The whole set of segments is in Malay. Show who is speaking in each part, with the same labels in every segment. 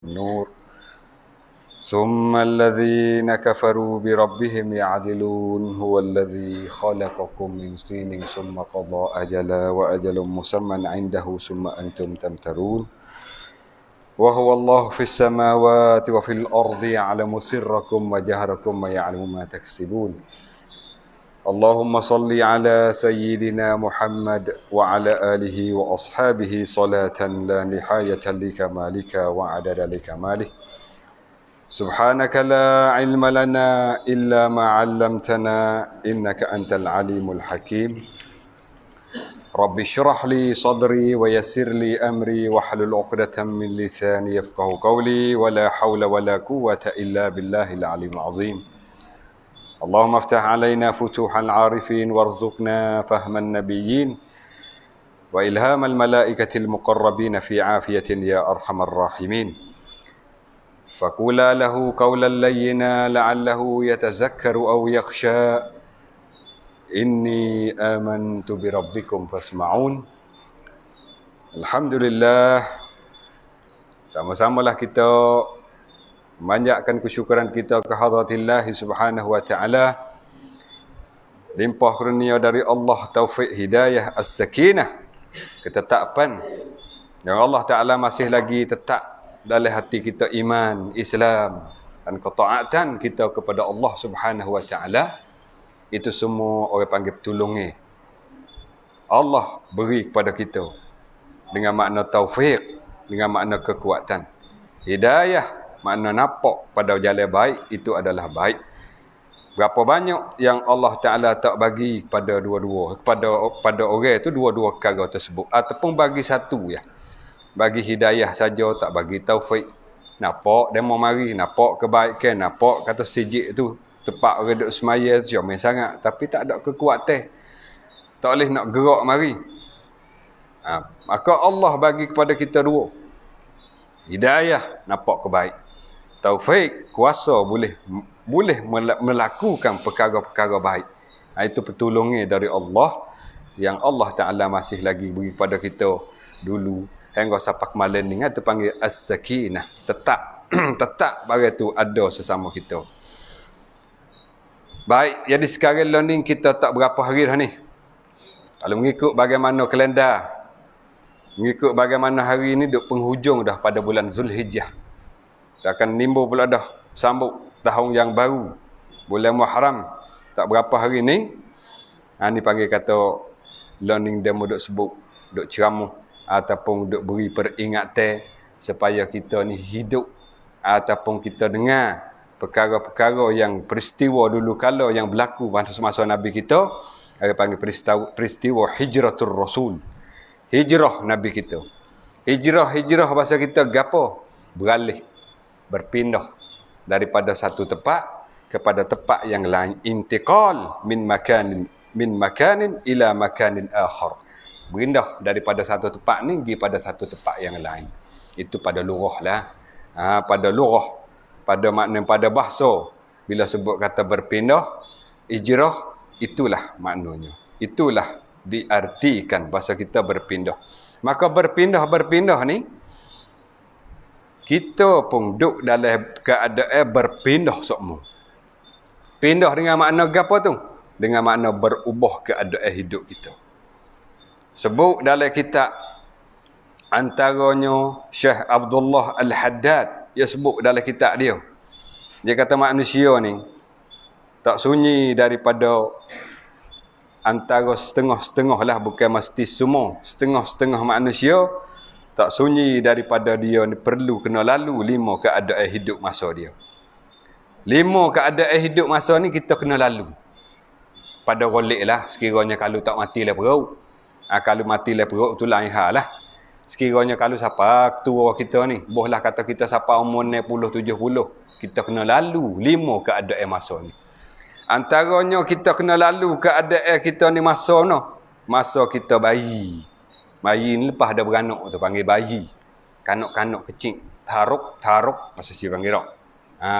Speaker 1: النور ثم الذين كفروا بربهم يعدلون هو الذي خلقكم من طين ثم قضى أجلا وأجل مسمى عنده ثم أنتم تمترون وهو الله في السماوات وفي الأرض يعلم سركم وجهركم ويعلم ما تكسبون اللهم صل على سيدنا محمد وعلى آله وأصحابه صلاة لا نهاية لكمالك وعدد لكماله سبحانك لا علم لنا إلا ما علمتنا إنك أنت العليم الحكيم رب اشرح لي صدري ويسر لي أمري واحلل عقدة من لساني يفقه قولي ولا حول ولا قوة إلا بالله العلي العظيم اللهم افتح علينا فتوح العارفين وارزقنا فهم النبيين وإلهام الملائكة المقربين في عافية يا أرحم الراحمين فقولا له قولا لينا لعله يتذكر أو يخشى إني آمنت بربكم فاسمعون. Alhamdulillah, sama-samalah kita memanjatkan kesyukuran kita ke hadratillah subhanahu wa ta'ala. Limpah kurnia dari Allah, taufik, hidayah, as-sakinah, ketetapan yang Allah Ta'ala masih lagi tetap dalam hati kita, iman, Islam dan ketaatan kita kepada Allah Subhanahu wa Ta'ala. Itu semua orang panggil pertolongan Allah beri kepada kita dengan makna taufik, dengan makna kekuatan. Hidayah makna nampak pada jalan baik, itu adalah baik. Berapa banyak yang Allah Ta'ala tak bagi kepada dua-dua, pada orang itu dua-dua perkara tersebut, ataupun bagi satu ya. Bagi hidayah saja, tak bagi taufik. Nampak dia mau mari, nampak kebaikan, nampak kata sijik tu tempat orang duduk semaya tu comel sangat, tapi tak ada kekuatan, tak boleh nak gerak mari. Maka Allah bagi kepada kita dua. Hidayah, nampak kebaik. Taufik, kuasa boleh melakukan perkara-perkara baik. Itu pertolongan dari Allah yang Allah Ta'ala masih lagi beri kepada kita dulu hingga sampai kemalan ni, itu panggil as-sakinah. Tetap barang tu ada sesama kita. Baik, jadi sekarang learning kita tak berapa hari dah ni. Kalau mengikut bagaimana kalender, mengikut bagaimana hari ni duk penghujung dah pada bulan Zulhijjah. Kita akan nimbul pula dah sambut tahun yang baru, bulan Muharram. Tak berapa hari ni. Ni panggil kata learning demo duk sebut, duk ceramah ataupun duk beri peringatan supaya kita ni hidup ataupun kita dengar perkara-perkara yang peristiwa dulu kala yang berlaku masa Nabi kita. Ada panggil peristiwa hijratul Rasul. Hijrah Nabi kita. Hijrah bahasa kita gapo? Beralih, berpindah daripada satu tempat kepada tempat yang lain. Intiqal min makanin ila makanin akhar. Berpindah daripada satu tempat ni pergi pada satu tempat yang lain. Itu pada lurah lah. Pada lurah, pada makna, pada bahasa, bila sebut kata berpindah, hijrah, itulah maknanya. Itulah diartikan bahasa kita berpindah. Maka berpindah ni, kita pun duduk dalam keadaan berpindah semua. Pindah dengan makna apa tu? Dengan makna berubah keadaan hidup kita. Sebut dalam kitab, antaranya Syekh Abdullah Al-Haddad, dia sebut dalam kitab dia. Dia kata manusia ni tak sunyi daripada antara setengah-setengah lah, bukan mesti semua. Setengah-setengah manusia tak sunyi daripada dia ni perlu kena lalu 5 keadaan hidup masa dia. 5 keadaan hidup masa ni kita kena lalu. Pada golek lah, sekiranya kalau tak mati lah perut. Kalau mati lah perut tu lain hal lah. Sekiranya kalau siapa ketua kita ni, bolehlah kata kita siapa umur 60, 70, kita kena lalu 5 keadaan masa ni. Antaranya kita kena lalu keadaan kita ni masa no. Masa kita bayi. Bayi ni lepas ada beranak tu panggil bayi. Kanak-kanak kecil. Taruk, masa si panggil tak.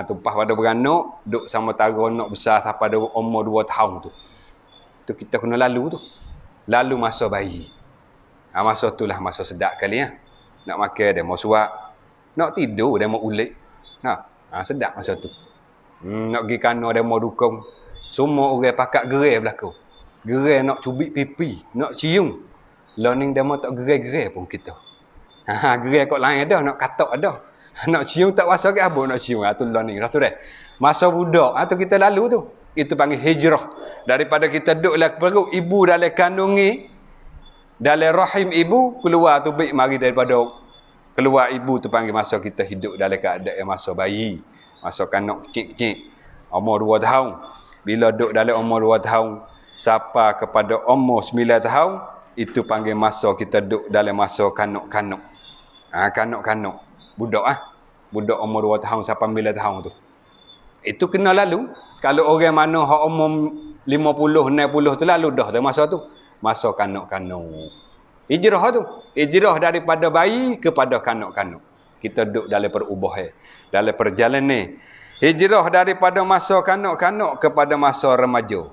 Speaker 1: Tumpah pada beranak, duduk sama tara nak besar sampai pada umur 2 tahun tu. Tu kita kena lalu tu. Lalu masa bayi. Masa itulah masa sedap kali ya. Nak makan dia mau suap. Nak tidur dia mau ulik. Sedap masa tu. Nak pergi kana dia mau dukung. Semua orang pakat gerai belakang. Gerai nak cubit pipi, nak cium. Learning dia mau tak gerai-gerai pun kita. Gerai kat lain dah, nak katak dah. Nak cium tak masa ke apa nak cium. Tu learning dah tu dah. Masa budak tu kita lalu tu. Itu panggil hijrah. Daripada kita duduk dalam perut ibu dalam kandungi, dalam rahim ibu, keluar tu baik mari daripada keluar ibu tu panggil masa kita hidup dalam keadaan masa bayi. Masa kanak kecil-kecil. Umur 2 tahun. Bila duduk dalam umur 2 tahun, sampai kepada umur 9 tahun, itu panggil masa kita duduk dalam masa kanak-kanak. Kanak-kanak. Budak budak umur 2 tahun sampai 9 tahun tu. Itu kena lalu. Kalau orang mana hak umur 50, 60 tu lalu dah masa tu. Masa kanak-kanak. Hijrah tu. Hijrah daripada bayi kepada kanak-kanak. Kita duduk dalam perubahan. Dalam perjalanan. Hijrah daripada masa kanak-kanak kepada masa remaja.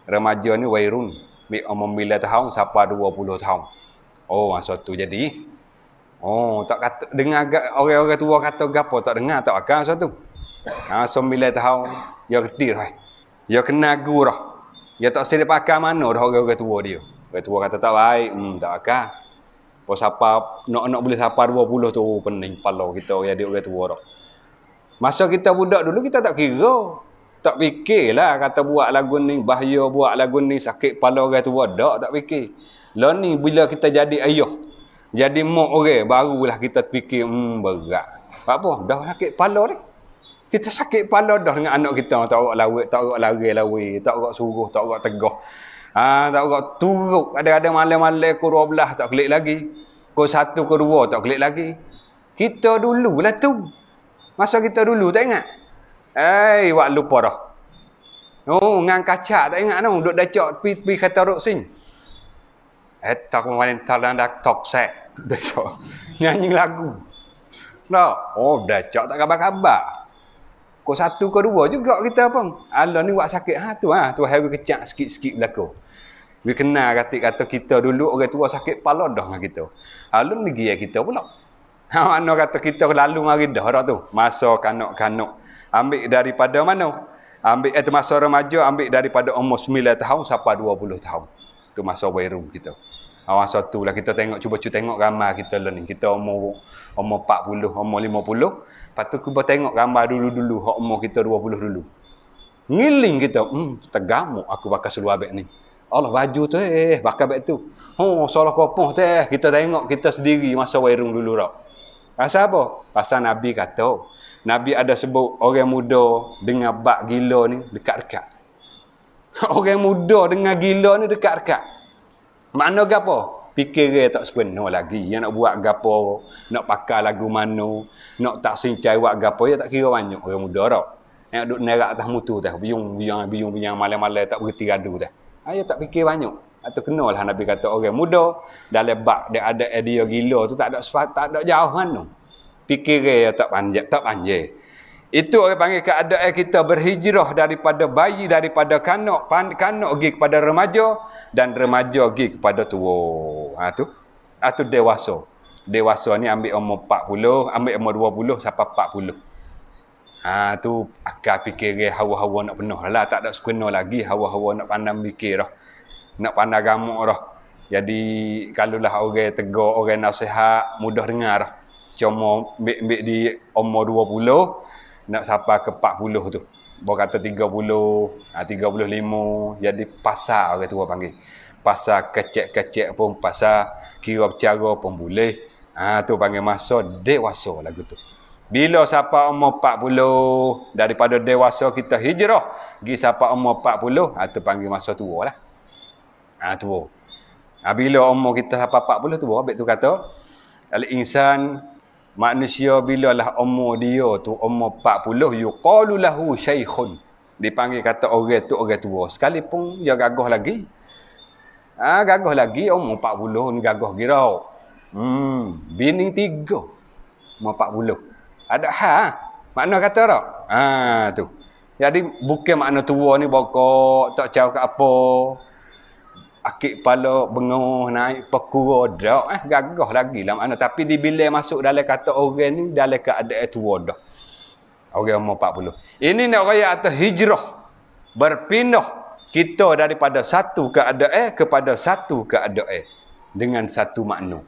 Speaker 1: Remaja ni wairun. Umur 9 tahun sampai 20 tahun. Masa tu jadi. Tak kata dengar orang-orang tua kata gapo tak dengar tak akan masa tu. 9 tahun dia reti dah. Dia kena guru dah. Dia tak sedar pakai mana dah orang-orang tua dia. Orang tua kata tak baik, tak akan. Pas siapa nak boleh sampai 20 tu pening kepala kita jadi orang tua dah. Masa kita budak dulu kita tak kira. Tak fikirlah kata buat lagu ni bahaya, buat lagu ni sakit kepala orang tua. Tak fikir. Lah ni bila kita jadi ayah, jadi mak orang, barulah kita fikir berat. Apa? Dah sakit kepala ni. Kita sakit kepala dah dengan anak kita. Tak agak lawik, tak agak lari-lari, tak agak suruh, tak agak tegah. Tak agak turuk. Ada-ada malam-malam pukul 12 tak klik lagi. Pukul 1, pukul 2 tak klik lagi. Kita dululah tu. Masa kita dulu tak ingat? Wak lupa dah. Ngan kacak tak ingat no. Duk dacak pi kata ruk sing. Tak kemarin talan dak tok set. Dacak. Nyanyi lagu. Dah. Dacak tak khabar-khabar. Kau 1, kau 2 juga kita pun. Allah ni buat sakit tu hari kecak sikit-sikit belakang. We kenal kata kita dulu orang tua sakit kepala dah dengan kita. Allah ni gaya kita pula. Mana kata kita lalu mari dah tu. Masa kanak-kanak. Ambil daripada mana? Ambil masa remaja, ambil daripada umur 9 tahun sampai 20 tahun. Tu masa wairun kita. Masa tu lah kita cuba tengok gambar kita lah ni. Kita umur 40, umur 50. Lepas tu cuba tengok gambar dulu-dulu. Hak umur kita 20 dulu. Ngiling kita. Tergamuk aku bakal seluar beg ni. Allah baju tu bakal beg tu. Salah kopoh teh. Kita tengok kita sendiri masa wairun dulu dah. Pasal apa? Pasal Nabi kata. Nabi ada sebut orang muda dengan bak gila ni dekat-dekat. Orang muda dengan gila ni dekat-dekat. Makna gapo? Fikir dia tak sepenuh lagi. Yang nak buat gapo, nak pakai lagu mana, nak tak sincai buat gapo, dia tak kira banyak orang muda dah. Yang duduk nerak atas mutu dah, biung malam-malam tak berhenti gaduh dah. Dia tak fikir banyak. Atau kenalah Nabi kata orang muda dalam bak dia ada idea gila tu tak ada jauh mana. Fikir dia tak panjang. Itu orang panggil keadaan kita berhijrah daripada bayi, daripada kanak pergi kepada remaja dan remaja pergi kepada tua. Tu dewasa. Dewasa ni ambil umur 40, ambil umur 20 sampai 40. Tu akal fikir dia hawa-hawa nak penuh lah. Tak ada sepenuh lagi hawa-hawa nak pandang fikir dah. Nak pandang gamuk dah. Jadi kalaulah orang tegur, orang nasihat, mudah dengar dah. Cuma ambil di umur 20 nak sampai ke 40 tu. Baru kata 30, 35, jadi pasal orang tua panggil. Pasal kecek-kecek pun, pasal kira bercara pun boleh. Tu panggil masa dewasa lagu tu. Bila sampai umur 40, daripada dewasa kita hijrah, pergi sampai umur 40, tu panggil masa tua lah. Tua. Bila umur kita sampai 40 tua, habis tu kata, al-insan, manusia bilalah umur dia tu umur 40 yuqalu lahu syaikhun. Dipanggil kata orang tu orang tua. Sekalipun dia gagah lagi. Gagah lagi umur 40 ni gagah girau. Bini 3 umur 40. Ada makna kata tak? Tu. Jadi bukan makna tua ni bokok tak jauh ke apa. akik kepala bengong naik pekura dak gagah lagi lah makna. Tapi di bila masuk dalam kata orang ni dalam keadaan tua dah. Orang umur 40. Ini nak raya atas hijrah. Berpindah kita daripada satu keadaan kepada satu keadaan dengan satu makna.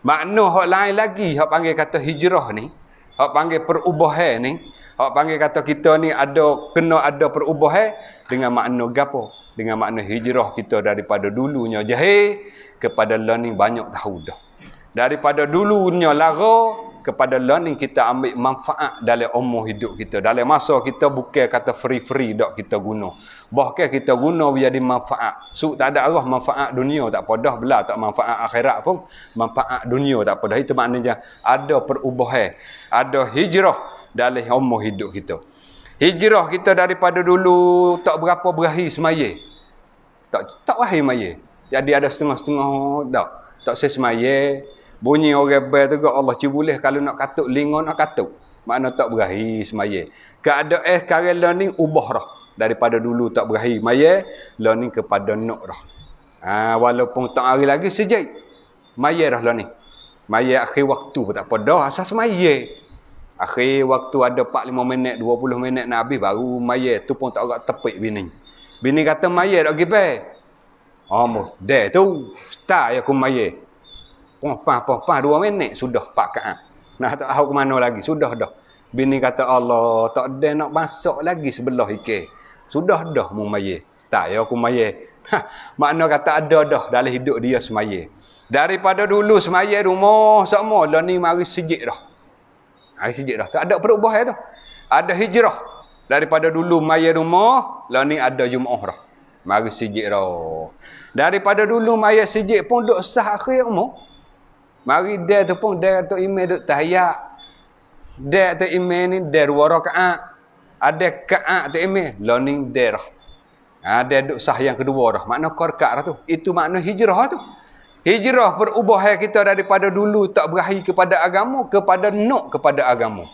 Speaker 1: Makna hak lain lagi hak panggil kata hijrah ni, hak panggil perubahan ni, hak panggil kata kita ni kena ada perubahan dengan makna gapo? Dengan makna hijrah kita daripada dulunya jahil kepada learning banyak tahu dah. Daripada dulunya lara kepada learning kita ambil manfaat dalam umur hidup kita. Dalam masa kita bukan kata free dak kita guna. Bahkan kita guna jadi manfaat. Tak ada arah manfaat dunia tak apa dah, belah tak manfaat akhirat pun. Manfaat dunia tak apa dah. Itu maknanya ada perubahan, ada hijrah dalam umur hidup kita. Hijrah kita daripada dulu tak berapa berakhir semaya. Tak wahai maya. Jadi ada setengah-setengah tak semaya. Bunyi orang bel tu Allah cibulih kalau nak katuk lingon nak katuk. Makna tak berakhir semaya. Keadaan sekarang learning ubah dah. Daripada dulu tak berakhir maya, learning kepada nak dah. Walaupun tak hari lagi sejak maya dah learning. Maya akhir waktu pun tak apa dah asas maya. Akhir waktu ada 45 minit, 20 minit nak habis baru maya tu pun tak agak tepik bini. Bini kata maya tak gibe. Dah tu start aku maya. Pah 2 minit sudah 4 kaat. Nak tak tahu ke mana lagi, sudah dah. Bini kata Allah, tak ada nak masuk lagi sebelah ikan. Sudah dah mu maya. Start aku maya. Makna kata ada dah dalam hidup dia semaya. Daripada dulu semaya rumah semua lah ni mari sejik dah. Mari sejik dah. Tak ada perubahan tu. Ada hijrah. Daripada dulu maya rumah, lah ni ada Jumaah dah. Mari sejik dah. Daripada dulu maya sejik pun duk sah akhir umur. Mari dia tu pun dia tu imam duk tahiyat. Dia tu imam ni dia 2 rakaat. Ada kaat tu imam, lah ni dia dah. Dia duk sah yang kedua dah. Makna qira'at dah tu. Itu makna hijrah tu. Hijrah perubahan kita daripada dulu tak berakhir kepada agama kepada nak kepada agama.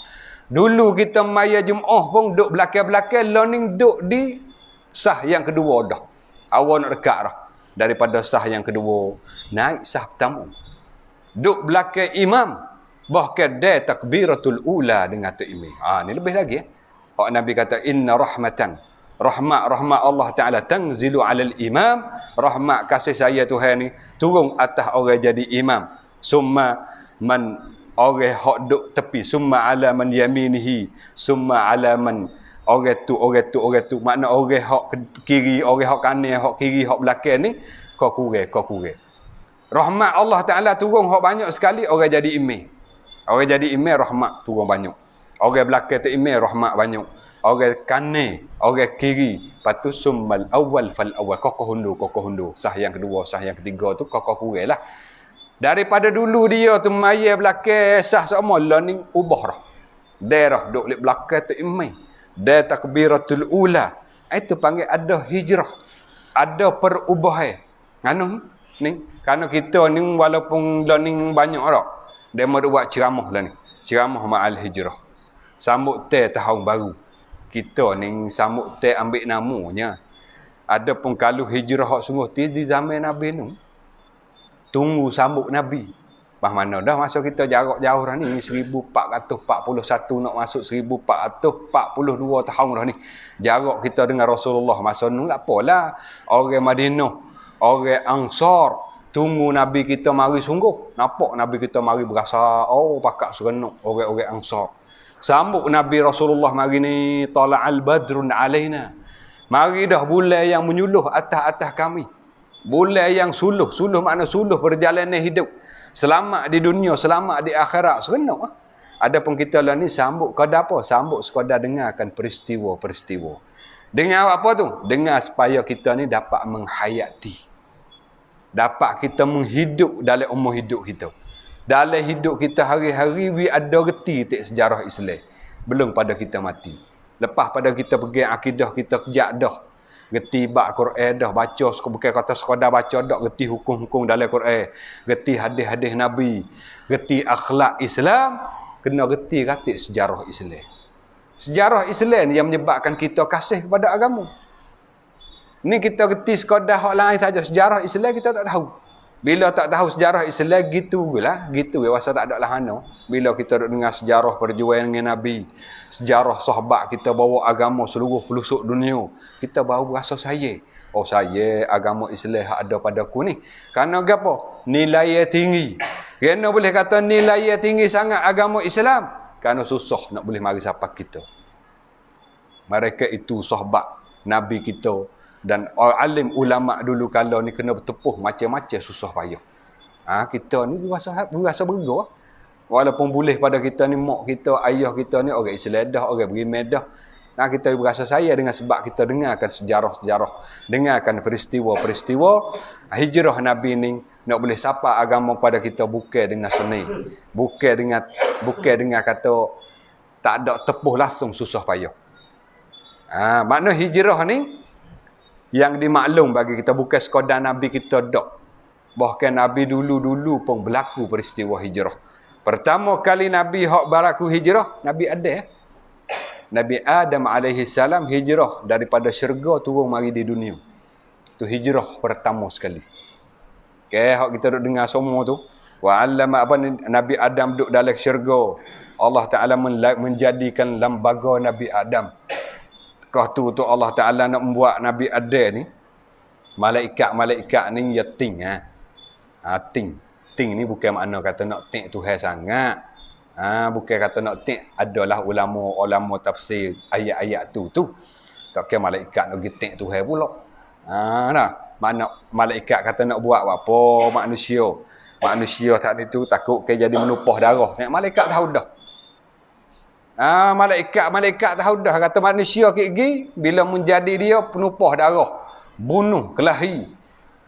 Speaker 1: Dulu kita maya Jumaah pun duk belakang-belakang, learning duk di sah yang kedua dah. Awal nak dekat dah. Daripada sah yang kedua, naik sah pertama. Duk belakang imam. Bahkan dia takbiratul ula dengan tu imam. Ni lebih lagi. Pak Nabi kata, inna rahmatan. Rahmat Allah Ta'ala tanzilu alal imam. Rahmat kasih saya Tuhan ni turun atas orang jadi imam. Summa man orang hak duk tepi. Summa ala man yaminihi. Summa ala man orang tu. Makna orang hak kiri, orang hak kanan, hak kiri, hak belakang ni kau kurang. Rahmat Allah Ta'ala turun hak banyak sekali orang jadi imam. Orang jadi imam rahmat turun banyak. Orang belakang tu imam rahmat banyak. Orang kanan, orang kiri. Lepas tu summal awal fal awal. Kokoh hundu. Sah yang kedua, sah yang ketiga tu kokoh kurang lah. Daripada dulu dia tu maya belakang sah semua learning ubah dah. Dia dah duduk belakang tu imam. Dia takbiratul ula. Itu panggil ada hijrah. Ada perubahan. Anu ni. Kerana kita ni walaupun learning banyak dah. Dia mahu buat ceramah lah ni. Ceramah ma'al hijrah. Sambut tahun baru. Kita ni sambut ambil namanya. Ada pun kalau hijrah hak sungguh di zaman Nabi ni. Tunggu sambut Nabi. Mana dah masuk kita jarak jauh dah ni. 1441 nak masuk 1442 tahun dah ni. Jarak kita dengan Rasulullah. Masa ni tak apalah. Orang Madinah. Orang Ansar. Tunggu Nabi kita mari sungguh. Nampak Nabi kita mari berasa. Pakak serenuk. Orang-orang Ansar. Sambut Nabi Rasulullah mari ni. Tala'al badrun alaina. Mari dah bulan yang menyuluh atas-atas kami. Bulan yang suluh. Suluh makna suluh perjalanan hidup. Selamat di dunia, selamat di akhirat. Serenuk. Adapun kita lah ni sambut kada apa? Sambut sekadar dengarkan peristiwa-peristiwa. Dengar apa tu? Dengar supaya kita ni dapat menghayati. Dapat kita menghidup dalam umur hidup kita. Dalam hidup kita hari-hari, we ada reti tak sejarah Islam. Belum pada kita mati. Lepas pada kita pergi akidah, kita kejak dah. Reti bab Quran dah, baca, bukan kata sekadar baca dah, reti hukum-hukum dalam Quran. Reti hadis-hadis Nabi. Reti akhlak Islam. Kena reti ratik sejarah Islam. Sejarah Islam yang menyebabkan kita kasih kepada agama. Ni kita reti sekadar hak lain saja. Sejarah Islam kita tak tahu. Bila tak tahu sejarah Islam, gitu lah. Gitu rasa tak ada lahana. Bila kita dengar sejarah perjuangan dengan Nabi, sejarah sahabat kita bawa agama seluruh pelosok dunia, kita baru rasa saya. Oh, saya agama Islam ada pada aku ni. Kerana apa? Nilai tinggi. Kerana boleh kata nilai tinggi sangat agama Islam. Kerana susah nak boleh mari siapa kita. Mereka itu sahabat Nabi kita. Dan alim ulama dulu kalau ni kena bertepuh macam-macam susah payah. Kita ni berasa bergah. Walaupun boleh pada kita ni, mak kita, ayah kita ni orang Islam dah, orang beriman dah. Kita berasa saya dengan sebab kita dengarkan sejarah-sejarah, dengarkan peristiwa-peristiwa hijrah Nabi ni. Nak boleh sapa agama pada kita bukan dengan seni, bukan dengan kata tak ada tepuh langsung susah payah. Makna hijrah ni yang dimaklum bagi kita bukan sekadar Nabi kita dak. Bahkan Nabi dulu-dulu pun berlaku peristiwa hijrah. Pertama kali Nabi hak berlaku hijrah, Nabi Adam. Nabi Adam alaihi salam hijrah daripada syurga turun mari di dunia. Tu hijrah pertama sekali. Hak kita duk dengar semua tu. Wa 'allama Nabi Adam duduk dalam syurga. Allah Taala menjadikan lembaga Nabi Adam. Kau tu Allah Ta'ala nak membuat Nabi Adam ni, malaikat-malaikat ni ya ting. Ting ni bukan makna kata nak ting Tuhan sangat. Bukan kata nak ting. Adalah ulama tafsir ayat-ayat tu. Tak kira malaikat nak pergi ting Tuhan pula. Makna malaikat kata nak buat apa manusia. Manusia tak itu takut ke jadi menumpah darah. Malaikat tahu dah. Malaikat tahu dah kata manusia gigi bila menjadi dia penumpah darah, bunuh kelahi,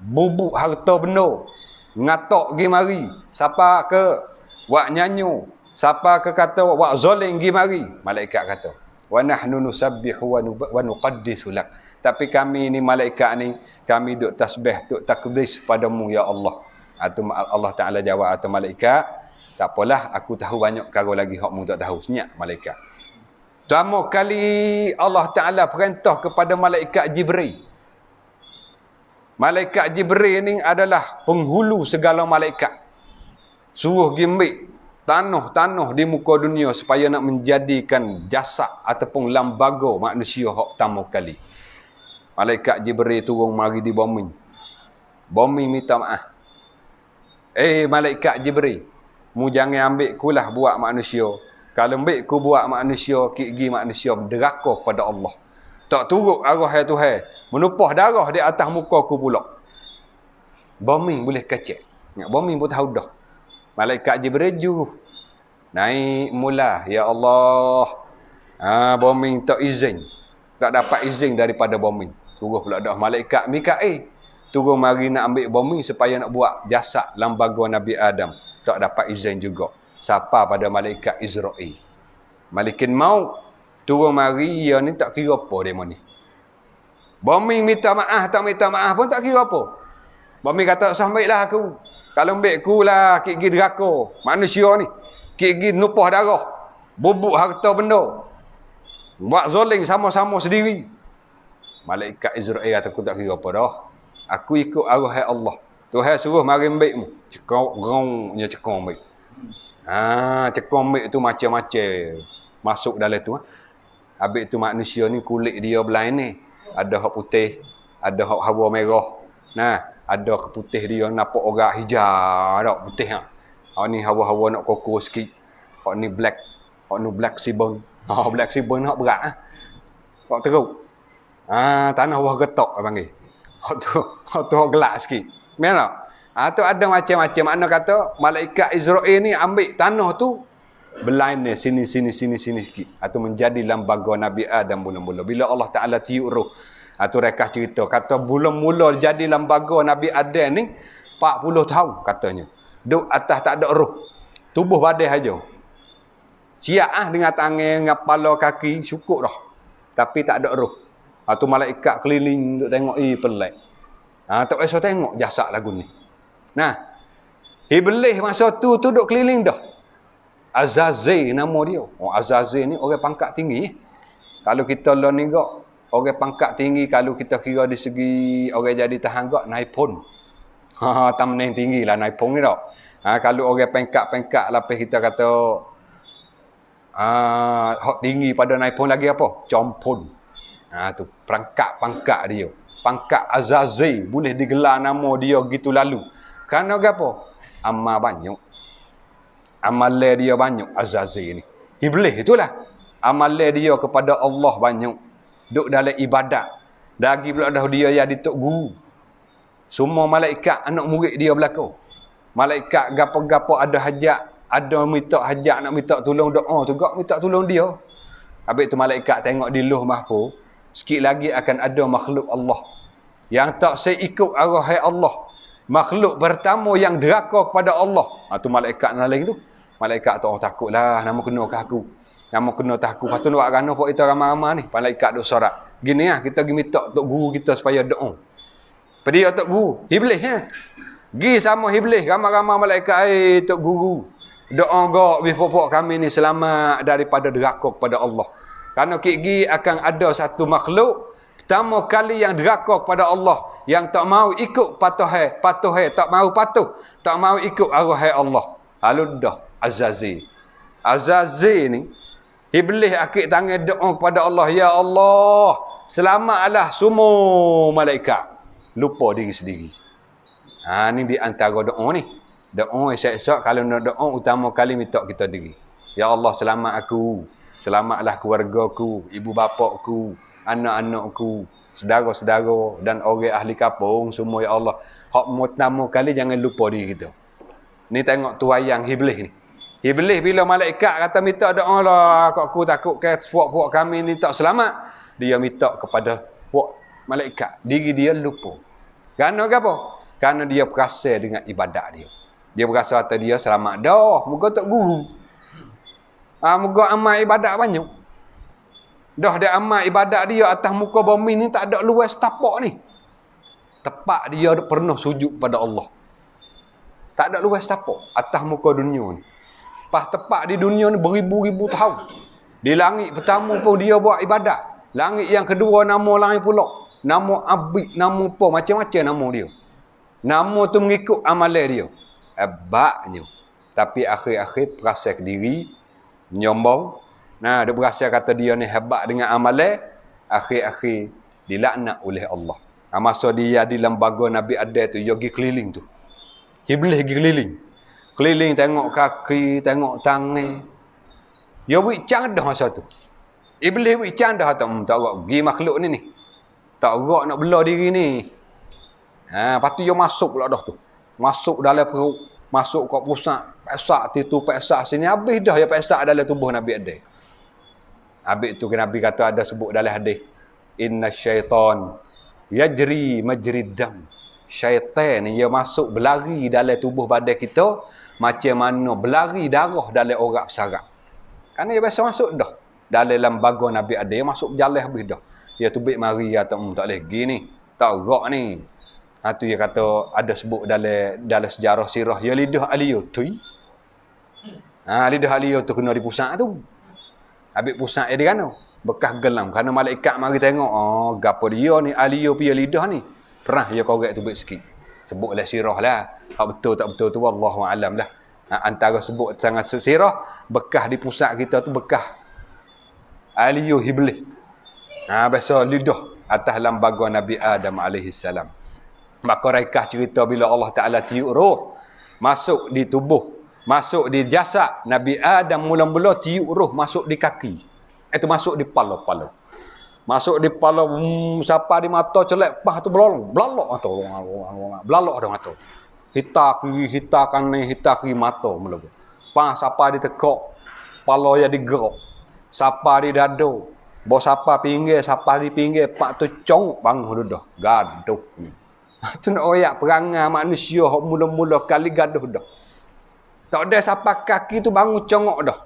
Speaker 1: bubuk harta benda, ngatok gi mari, siapa ke wak nyanyu, siapa ke kata wak zalim gi mari, malaikat kata wa nahnu nusabbihu wa nuqaddisu lak. Tapi kami ni malaikat ni, kami duk tasbih, duk takdis padamu ya Allah. Allah Taala jawab atau malaikat, tak apalah, aku tahu banyak perkara lagi hak mu tak tahu. Senyap malaikat. Pertama kali Allah Ta'ala perintah kepada malaikat Jibril. Malaikat Jibril ni adalah penghulu segala malaikat. Suruh gimbik tanah-tanah di muka dunia supaya nak menjadikan jasad ataupun lambaga manusia hak pertama kali. Malaikat Jibril turun mari di bumi. Bumi minta maaf. Malaikat Jibril, mu jangan ambil kulah buat manusia. Kalau ambil ku buat manusia, kiki manusia deraka pada Allah. Tak turut arah Tuhan, menumpah darah di atas muka ku pula. Bumi boleh kecek. Bumi pun tahu dah. Malaikat Jibril juruh naik mula, ya Allah. Bumi tak izin. Tak dapat izin daripada bumi. Suruh pula dah malaikat Mikail turun mari nak ambil bumi supaya nak buat jasad lambaga Nabi Adam. Tak dapat izin juga. Siapa pada malaikat Israel. Malaikat maut turun mari, ia ni tak kira apa dia ni. Bumi minta maaf, tak minta maaf pun tak kira apa. Bumi kata, sambillah aku. Kalau ambil ku lah, kiki deraka. Manusia ni. Kiki numpah darah. Bubuk harta benda. Buat zalim sama-sama sendiri. Malaikat Israel kata, aku tak kira apa dah. Aku ikut arah Allah. Tuhan suruh mari ambil mu. Cekong-rongnya cekong ambil. Cekong ambil tu macam-macam masuk dalam tu. Habis tu manusia ni kulit dia belah ni. Ada hak putih, ada hak hawa merah. Ada ke putih dia nampak orang hijau tak putih hak ni hawa-hawa nak koko sikit. Hak ni black. Hak ni black sibon. Black sibon hak berat hak teruk. Tanah wah getok panggil. Hak tu hak gelap sikit. Memang tu ada macam-macam. Makna kata malaikat Israel ni ambil tanah tu belain ni sini sikit. Atau menjadi lambaga Nabi Adam mula-mula. Bila Allah Ta'ala tiup roh. Tu rekah cerita. Kata mula-mula jadi lambaga Nabi Adam ni 40 tahun katanya. Duk atas tak ada roh. Tubuh badan saja. Siap dengan tangan, dengan kepala, kaki, cukup dah. Tapi tak ada roh. Tu malaikat keliling duk tengok, pelik. Tak biasa tengok jasad lagu ni. Iblis masa tu duk keliling dah. Azazel nama dia. Azazel ni orang pangkat tinggi. Kalau kita lah ni gak Orang pangkat tinggi kalau kita kira di segi orang jadi tahanggak naik pun. Tamneng tinggi lah naik pun ni tak. Kalau orang pangkat lapis kita kata hak tinggi pada naik pun lagi apa? Compun. Tu pangkat dia. Pangkat Azazi boleh digelar nama dia gitu lalu. Kerana apa? Amal banyak. Amalan dia banyak Azazi ni. Iblis itulah. Amalan dia kepada Allah banyak. Duk dalam ibadat. Lagi pula dah dia jadi tok guru. Semua malaikat anak murid dia belaka. Malaikat gapo-gapo ada hajat, ada minta hajat nak minta tolong doa tu gak minta tolong dia. Habis tu malaikat tengok di Lauh Mahfuz, sikit lagi akan ada makhluk Allah yang tak seikut arah Allah. Makhluk pertama yang deraka kepada Allah. Tu malaikat naling tu. Malaikat tu takutlah nama kena ke aku. Nama kena tak aku. Patut buat kerana pok kita ramai-ramai ni. Malaikat duk sorak. Gini lah, kita pergi minta tok guru kita supaya doa. Pergi tok guru. Iblis ya. Gi sama iblis. Ramai-ramai malaikat. Tok guru. Doa gak bifopok kami ni selamat daripada deraka kepada Allah. Kerana gi akan ada satu makhluk. Pertama kali yang deraka kepada Allah. Yang tak mau ikut patuh. Tak mau patuh. Tak mau ikut arah Allah. Lalu dah. Azazi ni. Iblis akik tangan doa kepada Allah. Ya Allah, selamatlah semua malaikat. Lupa diri sendiri. Ni di antara doa ni. Doa esok-esok kalau nak doa utama kali minta kita diri. Ya Allah, selamat aku. Selamatlah keluargaku, ibu bapakku, anak-anakku, saudara-saudara dan orang ahli kampung semua ya Allah. Hak pertama kali jangan lupa diri kita. Ni tengok tu wayang Iblis ni. Iblis bila malaikat kata minta doa lah, aku takut ke puak-puak kami ni tak selamat. Dia minta kepada puak malaikat. Diri dia lupa. Kerana apa? Kerana dia perasa dengan ibadat dia. Dia berasa kata dia selamat dah. Moga tak guru. Moga amal ibadat banyak. Dah dia amal ibadat dia atas muka bumi ni tak ada luas tapak ni. Tepat dia pernah sujud pada Allah. Tak ada luas tapak atas muka dunia ni. Pas tepat di dunia ni beribu-ribu tahun. Di langit pertama pun dia buat ibadat. Langit yang kedua nama lain pula. Nama Abid, nama apa, macam-macam nama dia. Nama tu mengikut amalan dia. Hebatnya. Tapi akhir-akhir perasa diri, menyombong. Dia berasa kata dia ni hebat dengan amalan. Akhir-akhir dilaknat oleh Allah. Masa dia di lembaga Nabi Adam tu, dia pergi keliling tu. Iblis pergi keliling. Keliling tengok kaki, tengok tangan. Dia buat candah masa tu. Iblis buat candah tak rak pergi makhluk ni. Tak rak nak belah diri ni. Lepas tu dia masuk pula dah tu. Masuk dalam perut. Masuk kat pusat. Pesak tu, pesak sini. Habis dah dia pesak dalam tubuh Nabi Adam. Habis tu Nabi kata ada sebut dalam hadis. Inna syaitan yajri majrid dam. Syaitan ni dia masuk berlari dalam tubuh badan kita. Macam mana berlari darah dalam orang sarap. Kerana dia biasa masuk dah. Dalam lembaga Nabi Adam, dia masuk berjalan habis dah. Dia tubik mari kata, tak boleh pergi ni. Tak rak ni. Tu dia kata, ada sebut dalam sejarah sirah. Ya lidah aliyah tu. Lidah aliyah tu kena di pusat tu. Habis pusat dia kan? Bekas gelam. Kerana malaikat mari tengok. Gapa dia ni aliyah punya lidah ni. Pernah dia korek tubik sikit. Sebutlah sirah lah. Hak betul tak betul tu wallahu alam lah. Antara sebut sangat sirah, bekas di pusat kita tu bekas aliyu iblis. Biasa lidah atas lembaga Nabi Adam AS. Maka rekah cerita bila Allah Ta'ala tiup roh masuk di tubuh, masuk di jasad Nabi Adam, mula-mula tiup roh masuk di kaki. Itu masuk di pala-pala. Masuk di pala, siapa di mata celak, pah tu belalok atau belalok dah mata. Hita kiri, hita kanan, hita kiri mata mula. Pah siapa di tekak, pala yang digerak. Siapa di dada, bawa siapa pinggir, siapa di pinggir, pak tu cong bangun dah. Gaduh. Tu nak oyak perangai manusia mula-mula kali gaduh dah. Tak ada siapa kaki tu bangun congok dah.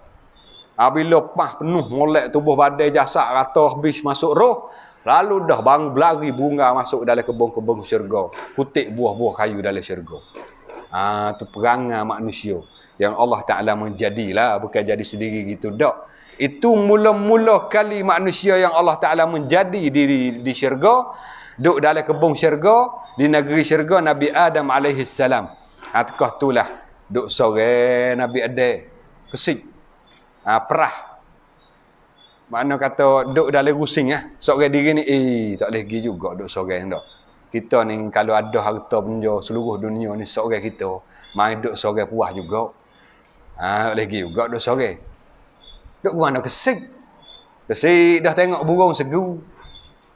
Speaker 1: Bila pah penuh molek tubuh badai jasad rata habis masuk roh, lalu dah bangun berlari bunga masuk dalam kebun-kebun syurga, kutik buah-buah kayu dalam syurga. Tu perangai manusia yang Allah Ta'ala menjadilah, bukan jadi sendiri gitu dak. Itu mula-mula kali manusia yang Allah Ta'ala menjadi di syurga, duduk dalam kebun syurga, di negeri syurga Nabi Adam alaihissalam. Atkah itulah duduk sore Nabi Adam kesik. Perah. Mana kata duduk dalam rusing sore diri ni tak boleh pergi juga duduk sore dak. Kita ni kalau ada harta benda seluruh dunia ni sore kita, mai duduk sore puas juga. Tak boleh pergi juga duduk sore. Duk mana kesik. Kesik dah tengok burung segu.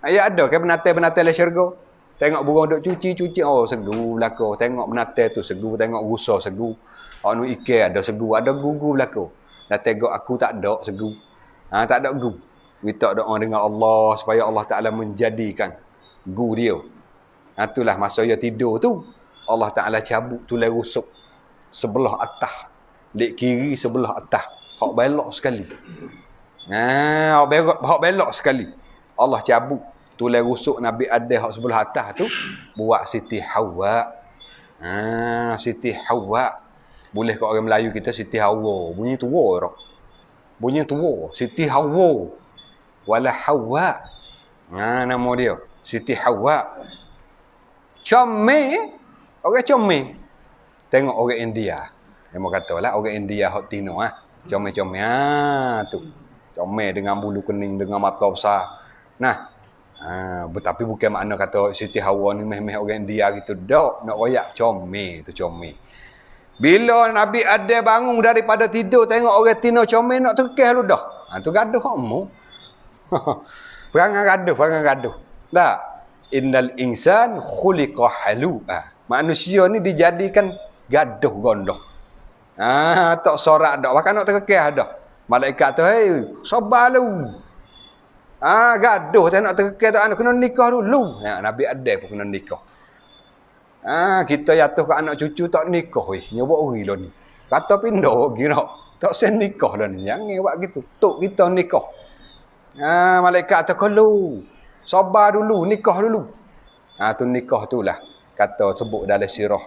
Speaker 1: Ya ada ke benatai-benatai le syurga. Tengok burung duk cuci-cuci, oh segu belaka. Tengok benatai tu segu, tengok rusa segu. Anu ikan ada segu, ada gugu belaka. Dah tengok aku tak ada segu. Tak ada gu. Minta doa dengan Allah supaya Allah Taala menjadikan gu dia. Itulah masa dia tidur tu, Allah Taala cabut tulai rusuk sebelah atas. Dek kiri sebelah atas. Hak belok sekali. Hak belok sekali. Allah cabut tulai rusuk Nabi Adam hak sebelah atas tu buat Siti Hawa. Siti Hawa. Boleh kat orang Melayu kita Siti Hawa. Bunyi tua dah. Bunyi tua. Siti Hawa. Wala Hawa. Nama dia Siti Hawa. Comel. Orang comel. Tengok orang India. Yang katalah orang India hak tino comel-comel tu. Comel dengan bulu kening, dengan mata besar. Nah. Tapi bukan makna kata Siti Hawa ni meh-meh orang India gitu. Dak, nak royak comel tu comel. Bila Nabi Adam bangun daripada tidur tengok orang tino comel nak terkeh lu dah. Tu gaduh kamu. Perangai gaduh. Tak. Innal insan khuliqa halu'a. Manusia ni dijadikan gaduh gondoh. Tak sorak dak. Bahkan nak terkeh dah. Malaikat tu, "Hei, sabar lu." Gaduh tak nak terkeh tu kena nikah dulu. Nabi Adam pun kena nikah. Kita jatuh ke anak cucu tak nikah nyobok ori lah ni. Kata pindah kira tak sen nikah dah ni. Jangan buat gitu. Tok kita nikah. Malaikat tu kalau sabar dulu, nikah dulu. Tu nikah itulah kata sebut dalam sirah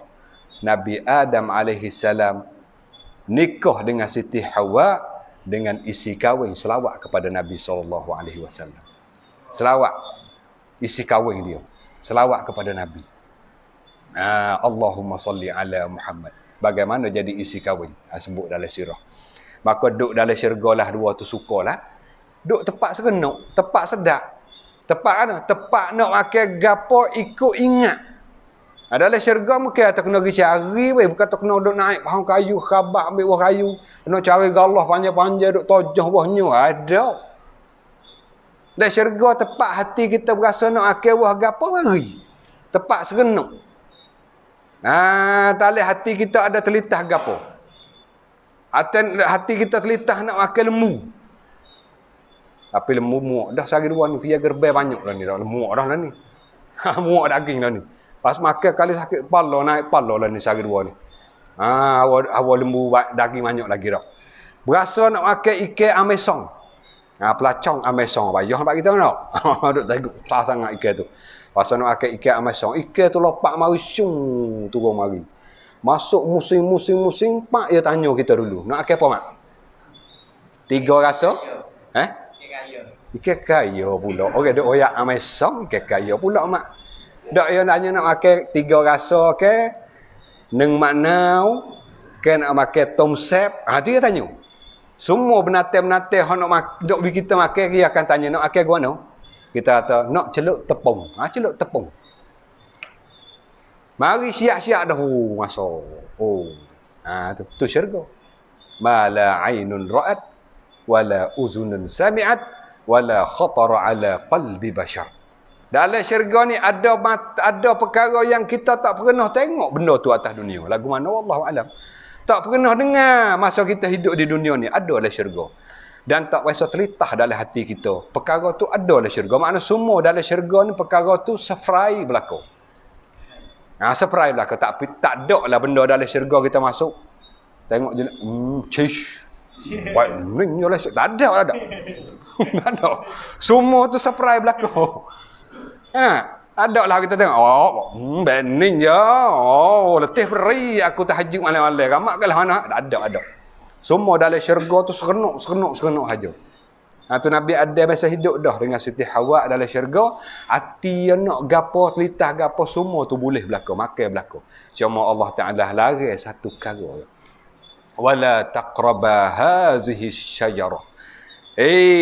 Speaker 1: Nabi Adam alaihi salam nikah dengan Siti Hawa dengan isi kahwin selawat kepada Nabi SAW. Selawat isi kahwin dia. Selawat kepada Nabi. Allahumma salli ala Muhammad. Bagaimana jadi isi kahwin? Sebut dalam sirah. Maka duduk dalam syurga lah dua tu sukalah. Duduk tepat serenuk, tepat sedap. Tepat mana? Tepat nak makan gapo ikut ingat. Dalam syurga mungkin tak kena pergi cari bukan tak kena duduk naik pohon kayu, khabar ambil buah kayu, kena cari galah panjang-panjang duduk tojah buahnya. Ada. Dalam syurga tepat hati kita berasa nak makan buah gapo mari. Tepat serenuk. Tali hati kita ada telitah gapo. Hati kita telitah nak makan lembu. Tapi lembu muak dah sehari dua ni. Pia gerbai banyak dah ni. Muak dah lah ni. Muak daging dah ni. Pas makan kali sakit kepala, naik kepala lah ni sehari dua ni. Hawa lembu daging banyak lagi dah. Berasa nak makan ikan amesong. Pelacong amesong. Bayah nampak kita nak. Duk tengok besar sangat ikan tu. Pasal nak makan ikan amesong. Ikan tu lopak mari syung turun mari. Masuk musim pak dia tanya kita dulu. Nak makan apa mak? 3 rasa? Ikan kaya pula. Orang duk oyak amesong ikan kaya pula mak. Dak dia nanya nak makan 3 rasa ke? Neng maknau ke nak makan tomsep? Tu dia tanya. Semua benatai-benatai hang nak dok bi kita makan dia akan tanya nak makan gua no? Kita kata nak celuk tepung. Celuk tepung. Mari siap-siap dah masa. Tu syurga. Mala ainun ra'at wala uzunun sami'at wala khatara ala qalbi bashar. Dalam syurga ni ada perkara yang kita tak pernah tengok benda tu atas dunia. Lagu mana wallahu alam. Tak pernah dengar masa kita hidup di dunia ni ada dalam syurga. Dan tak rasa telitah dalam hati kita. Perkara tu ada dalam syurga. Maknanya semua dalam syurga ni perkara tu sefrai berlaku. Sefrai berlaku. Tak ada lah benda dalam syurga kita masuk. Tengok je. Cish. Tak ada. Tak ada. Semua tu sefrai berlaku. Ada lah kita tengok. Bening je. Letih beri aku tahajud malam-malam. Ramak ke lah mana? Ada. Semua dalam syurga tu serenuk saja. Tu Nabi Adam masa hidup dah dengan Siti Hawa dalam syurga. Hati yang nak gapo, telitah gapo semua tu boleh berlaku, makan berlaku. Cuma Allah Taala larang satu perkara. Wala taqraba hazihi syajarah.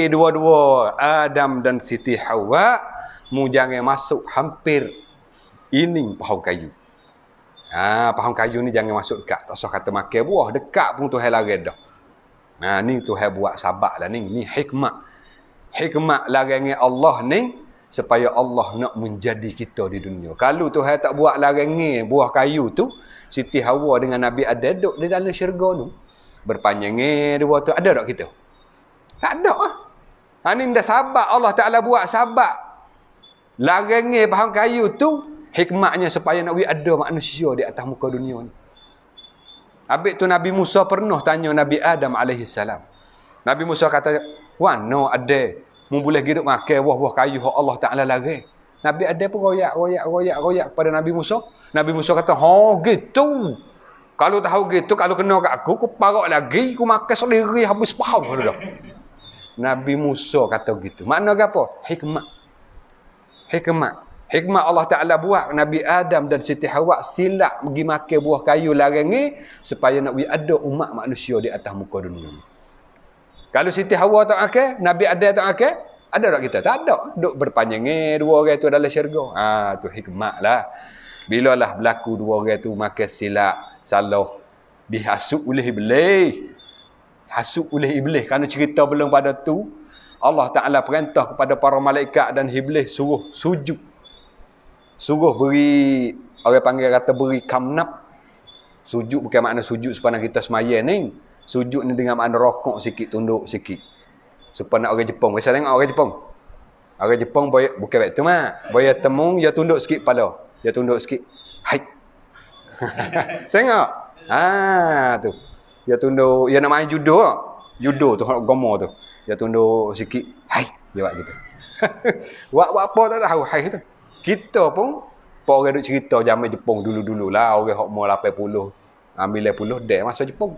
Speaker 1: Dua-dua Adam dan Siti Hawa mu jangan masuk hampir ini pohon kayu. Pohon kayu ni jangan masuk dekat. Tak usah kata makan buah, dekat pun Tuhan larang dah. Ni Tuhan buat sabak lah ni. Ni hikmah. Hikmah larangnya Allah ni supaya Allah nak menjadi kita di dunia. Kalau Tuhan tak buat larangnya buah kayu tu, Siti Hawa dengan Nabi Adam duduk di dalam syurga tu. Berpanjangnya dua tu. Ada tak kita? Tak ada lah. Ni dah sabak Allah Ta'ala buat sabak. Larangnya pohon kayu tu, hikmahnya supaya nak ada manusia di atas muka dunia ni. Habis tu Nabi Musa pernah tanya Nabi Adam AS. Nabi Musa kata, "Wano ada mu boleh hidup makan buah-buah kayu yang Allah Taala larang?" Nabi Adam pun royak kepada Nabi Musa. Nabi Musa kata, gitu. Kalau tahu gitu, kalau kena kat aku parak lagi, aku makan sendiri habis faham dah." Nabi Musa kata gitu. Makna apa? Hikmah Allah Ta'ala buat Nabi Adam dan Siti Hawa silap pergi makan buah kayu larang ni supaya nak ada umat manusia di atas muka dunia ni. Kalau Siti Hawa tak makan, Nabi Adam tak makan, ada tak kita? Tak ada. Duk berpanjangnya dua orang tu dalam syurga. Tu hikmah lah. Bila lah berlaku dua orang tu makan silap, salah, dihasut oleh iblis. Hasut oleh iblis. Kerana cerita belum pada tu, Allah Ta'ala perintah kepada para malaikat dan iblis suruh sujud. Suruh beri, orang panggil kata beri kamnap. Sujud bukan makna sujud sepanjang kita semayang ni. Sujud ni dengan makna rokok sikit, tunduk sikit. Supaya nak orang Jepun. Biasa tengok orang Jepun. Orang Jepun bukan begitu mak. Boya temung, dia tunduk sikit kepala. Dia tunduk sikit. Hai. Tengok. Tu. Dia tunduk, dia nak main judo. Judo tu, gomo tu. Dia tunduk sikit. Hai. Dia buat gitu. Buat apa tak tahu. Hai tu. Kita pun, orang duk cerita zaman Jepun dulu-dulu lah. Orang yang umur 80, 90 dah masa Jepun.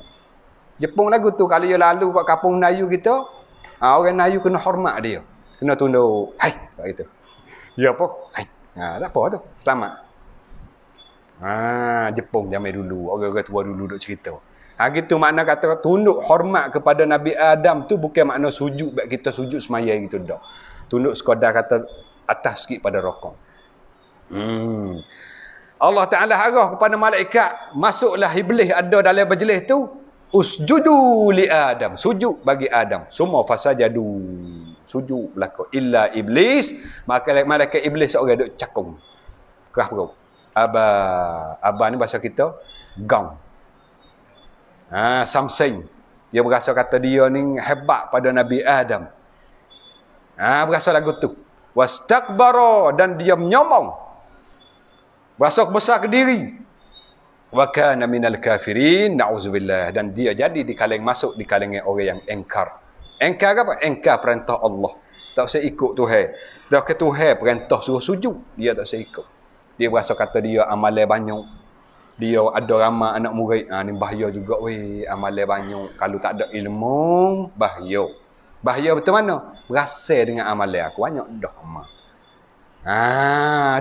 Speaker 1: Jepun lagu tu, kalau dia lalu kat kampung Melayu kita, orang Melayu kena hormat dia. Kena tunduk, hai, gitu. Ya apa? Hai. Tak apa tu, selamat. Jepun zaman dulu, orang-orang tua dulu duk cerita. Gitu makna kata tunduk hormat kepada Nabi Adam tu bukan makna sujud bab kita sujud semayang gitu dak. Tunduk sekadar kata atas sikit pada rokok. Allah Ta'ala harah kepada malaikat, masuklah iblis ada dalam majlis tu, usjudu li Adam, sujud bagi Adam. Semua fasajadu, sujud belaka illa iblis, maka malaikat iblis seorang duk cakung kerah perut. Aba ni bahasa kita gam. Samsing. Dia berasa kata dia ni hebat pada Nabi Adam. Berasa lagu tu. Wastakbara, dan dia menyombong. Berasa besar ke diri. Wa kana minal kafirin, na'udzubillah, dan dia jadi masuk di kalangan orang yang engkar. Engkar apa? Engkar perintah Allah. Tak usah ikut Tuhan. Dah ke Tuhan perintah suruh sujud, dia tak usah ikut. Dia berasa kata dia amalan banyak. Dia ada ramai anak murid. Ni bahaya juga weh, amalan banyak. Kalau tak ada ilmu, bahaya. Bahaya betul mana? Berasa dengan amalan aku banyak dah amal.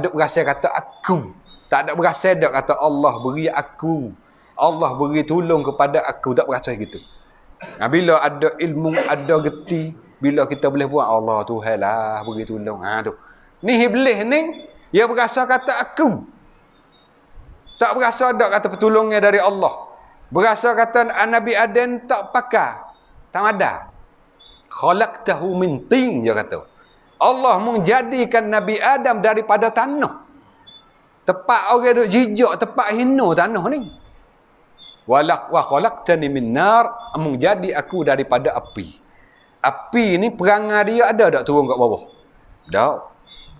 Speaker 1: Duk berasa kata aku. Tak ada berasa dak kata Allah beri aku. Allah beri tolong kepada aku, tak berasa gitu. Bila ada ilmu, ada geti, bila kita boleh buat Allah Tuhan lah beri tolong. Tu. Ni iblis ni, dia berasa kata aku. Tak berasa dak kata pertolongan dari Allah. Berasa kata Nabi Adam tak pakai. Tak ada. Khalaqtahu min tin, dia kata. Allah menjadikan Nabi Adam daripada tanah. Tepat orang duk jijak, tepat hina tanah ni. Wa khalaqtani min nar, menjadi aku daripada api. Api ni perangai dia ada tak turun kat bawah? Tak.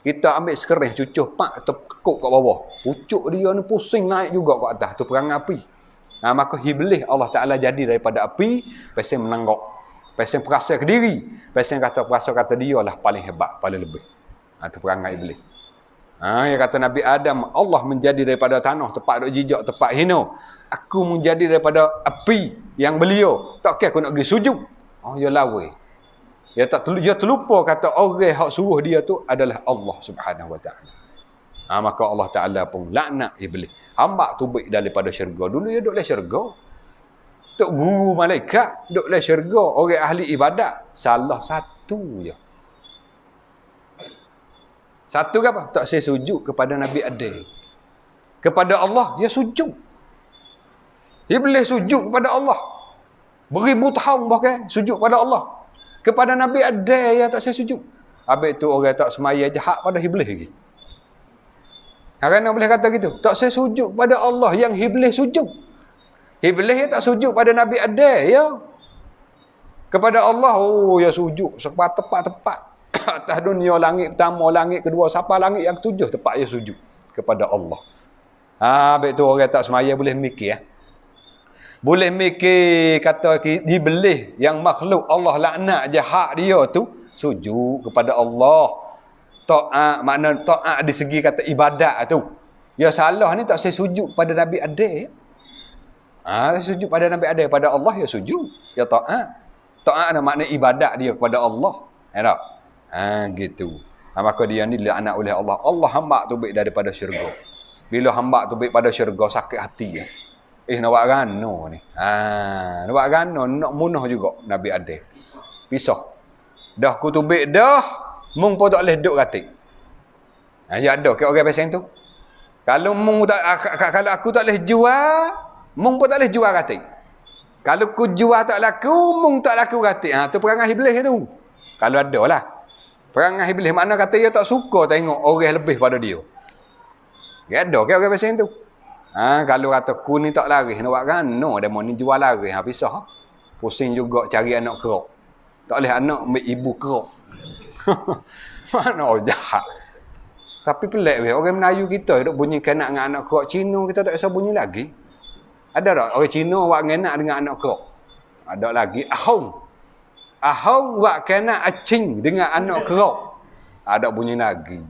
Speaker 1: Kita ambil sekerih cucuh pak tekuk kat bawah. Pucuk dia ni pusing naik juga kat atas. Tu perangai api. Maka iblis Allah Taala jadi daripada api, pasal menanggok. Pasal perasa ke diri. Pasal perasa kata dia lah paling hebat, paling lebih. Tu perangai iblis. Yang kata Nabi Adam, Allah menjadi daripada tanah, tempat duk jijak, tempat hina. Aku menjadi daripada api yang beliau. Tak kira aku nak pergi sujud. Ya lawa. Dia terlupa kata orang hak suruh dia tu adalah Allah Subhanahu Wa Taala. Maka Allah Taala pun laknat iblis. Hamba tu baik daripada syurga. Dulu dia duduk dalam syurga. Tok guru malaikat duduk dalam syurga. Orang ahli ibadat salah satu je. Satu ke apa? Tak saya sujud kepada Nabi Adam. Kepada Allah, dia sujud. Iblis sujud kepada Allah. Beribu tahun bahkan sujud kepada Allah. Kepada Nabi Adam, dia tak saya sujud. Habis tu orang tak semaya jahat pada iblis lagi. Kerana boleh kata gitu. Tak saya sujud kepada Allah yang iblis sujud. Iblis dia tak sujud pada Nabi Adam, ya. Kepada Allah, oh, ya sujud. Sebab tepat-tepat. Atas dunia, langit pertama, langit kedua, sampai langit yang ketujuh, tepat dia sujud kepada Allah. Habis tu orang tak semaya boleh mikir. Boleh mikir kata iblis yang makhluk Allah laknat jahat dia tu sujud kepada Allah. Taat, makna taat di segi kata ibadat tu. Ya salah ni tak saya sujud pada Nabi Adam. Sujud pada Nabi Adam, pada Allah ya sujud. Ya taat. Taat ada makna ibadat dia kepada Allah. Ya tak? Gitu. Maka dia ni dilaknat oleh Allah. Allah hamba tu baik daripada syurga. Bila hamba tu baik pada syurga, sakit hati ya. Nak buat gano ni. Nak buat gano, nak munuh juga Nabi Adam. Pisah. Dah aku tu baik dah, mung pun tak boleh duduk katik. Ya ada ke orang pasang tu. Kalau mung tak, kalau aku tak boleh jual, mung pun tak boleh jual katik. Kalau aku jual tak laku, mung tak laku katik. Tu perangai iblis tu. Kalau ada lah. Perangai iblis makna kata dia tak suka tengok orang lebih pada dia. Dia ada ke orang pasang tu. Kalau kata ku ni tak laris nak buat gano, demo ni jual laris, pisah. Pusing juga cari anak kerok. Tak boleh anak ambil ibu kerok. Mana jahat. Tapi pelik weh, orang Melayu kita duk bunyi kanak dengan anak kerok. Cina kita tak usah bunyi lagi. Ada tak orang Cina buat ngenak dengan anak kerok? Ada lagi ahong. Ahong buat kanak acing dengan anak kerok. Ada bunyi lagi.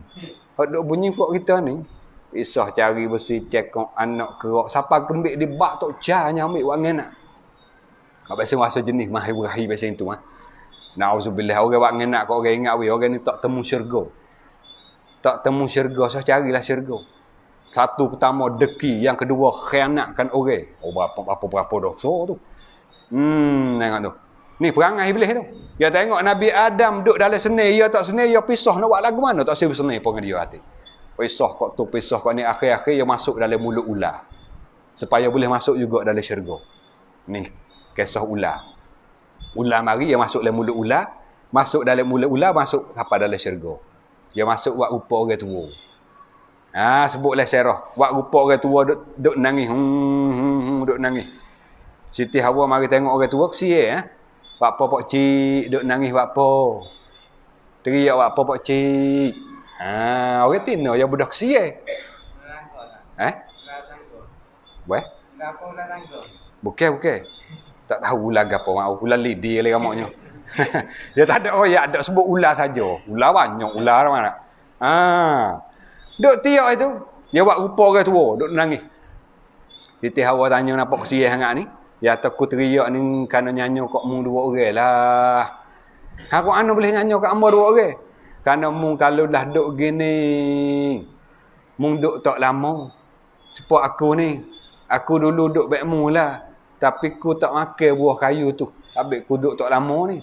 Speaker 1: Duk bunyi kerok kita ni. Pisah cari besi cekong anak kerok. Siapa kembik di bak tok carnya ambil wang enak. Kau biasa masa jenis mahir-mahir biasa itu Nauzubillah, orang wang enak kau orang ingat orang ni tak temu syurga. Tak temu syurga, so carilah syurga. Satu pertama deki, yang kedua khianatkan orang. Berapa dosa tu. Tengok tu. Ni perangai iblis tu. Dia tengok Nabi Adam duduk dalam seni, dia tak seni, dia pisah nak buat lagu mana tak seni seni pun dia hati. Pisah kok tu, pisah kok ni, akhir-akhir dia masuk dalam mulut ular. Supaya boleh masuk juga dalam syurga. Ni kisah ular. Ular mari dia masuk dalam mulut ular, masuk dalam mulut ular, masuk sampai dalam syurga. Dia masuk buat rupa orang tua. Sebutlah serah. Buat rupa orang tua duk nangis. Duk nangis. Siti Hawa mari tengok orang tua kesian buat apa pak cik duk nangis buat apa? Teriak buat apa pak cik? Orang Tino yang budak kesian. Buat? Bukan. Tak tahu ular apa. Ular lidi lah kamaknya. Dia tak ada ada sebut ular saja. Ular banyak ular mana. Duk tiak itu, dia buat rupa orang tua, duk nangis. Siti Hawa tanya kenapa kesian sangat ni? Ya aku teriak ni kerana nyanyi kat mu dua orang lah. Aku boleh nyanyi kat hamba dua orang. Kerana mu kalau dah duk gini, mu duk tak lama. Sebab aku ni, aku dulu duk baik mu lah. Tapi ku tak makan buah kayu tu. Habis ku duk tak lama ni.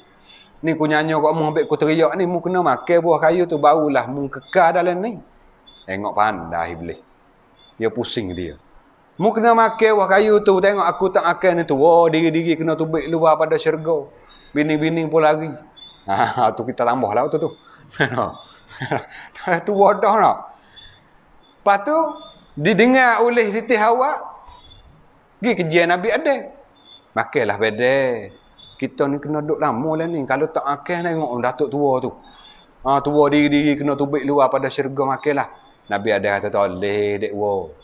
Speaker 1: Ni ku nyanyi kat mu, habis ku teriak ni, mu kena makan buah kayu tu, barulah mu kekal dalam ni. Tengok pandai iblis. Dia pusing dia. Mu kena makan buah kayu tu, tengok aku tak makan ni tu. Diri-diri kena tubik luar pada syurga. Bini-bini pun lari. Tu kita tambah lah tu. Tu bodoh nak. Lepas tu, didengar oleh Siti Hawa. Pergi kerja Nabi Adam. Makanlah bedek. Kita ni kena duduk lama lah ni. Kalau tak makan, tengok datuk tua tu. Tua diri-diri kena tubik luar pada syurga, makanlah. Nabi Adam kata, tak boleh, dek wo.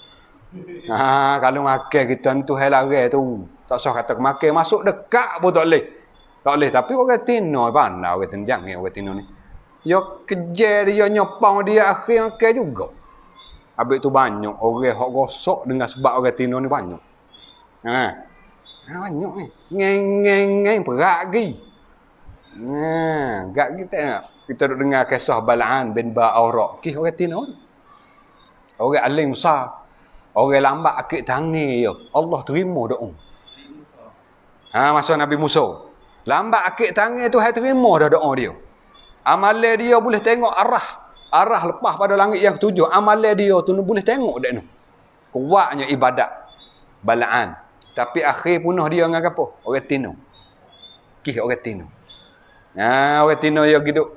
Speaker 1: Kalau makan kita ni tu hal larang tu. Tak usah kata makan, masuk dekat pun tak boleh. Tak boleh. Tapi orang Tino, pandai orang tenjang ni, orang Tino ni. Dia kejar dia, nyopang dia, akhir makan juga. Habis tu banyak orang yang rosak dengan sebab orang Tino ni banyak. Banyak ni. Ngeng-ngeng-ngeng, perak lagi. Gak kita duk dengar kisah Bal'an bin Ba'ura. Ki orang Tino. Orang alim besar. Orang lambat akik tangan je. Allah terima doa. Masa Nabi Musa. Lambat akik tangan tu hai terima dah doa dia. Amalan dia boleh tengok arah lepas pada langit yang ketujuh. Amalan dia tu boleh tengok dak nu. Kuatnya ibadat Bal'an. Tapi akhir punah dia dengan apa? Orang Tino. Ki orang Tino. Orang Tino dia hidup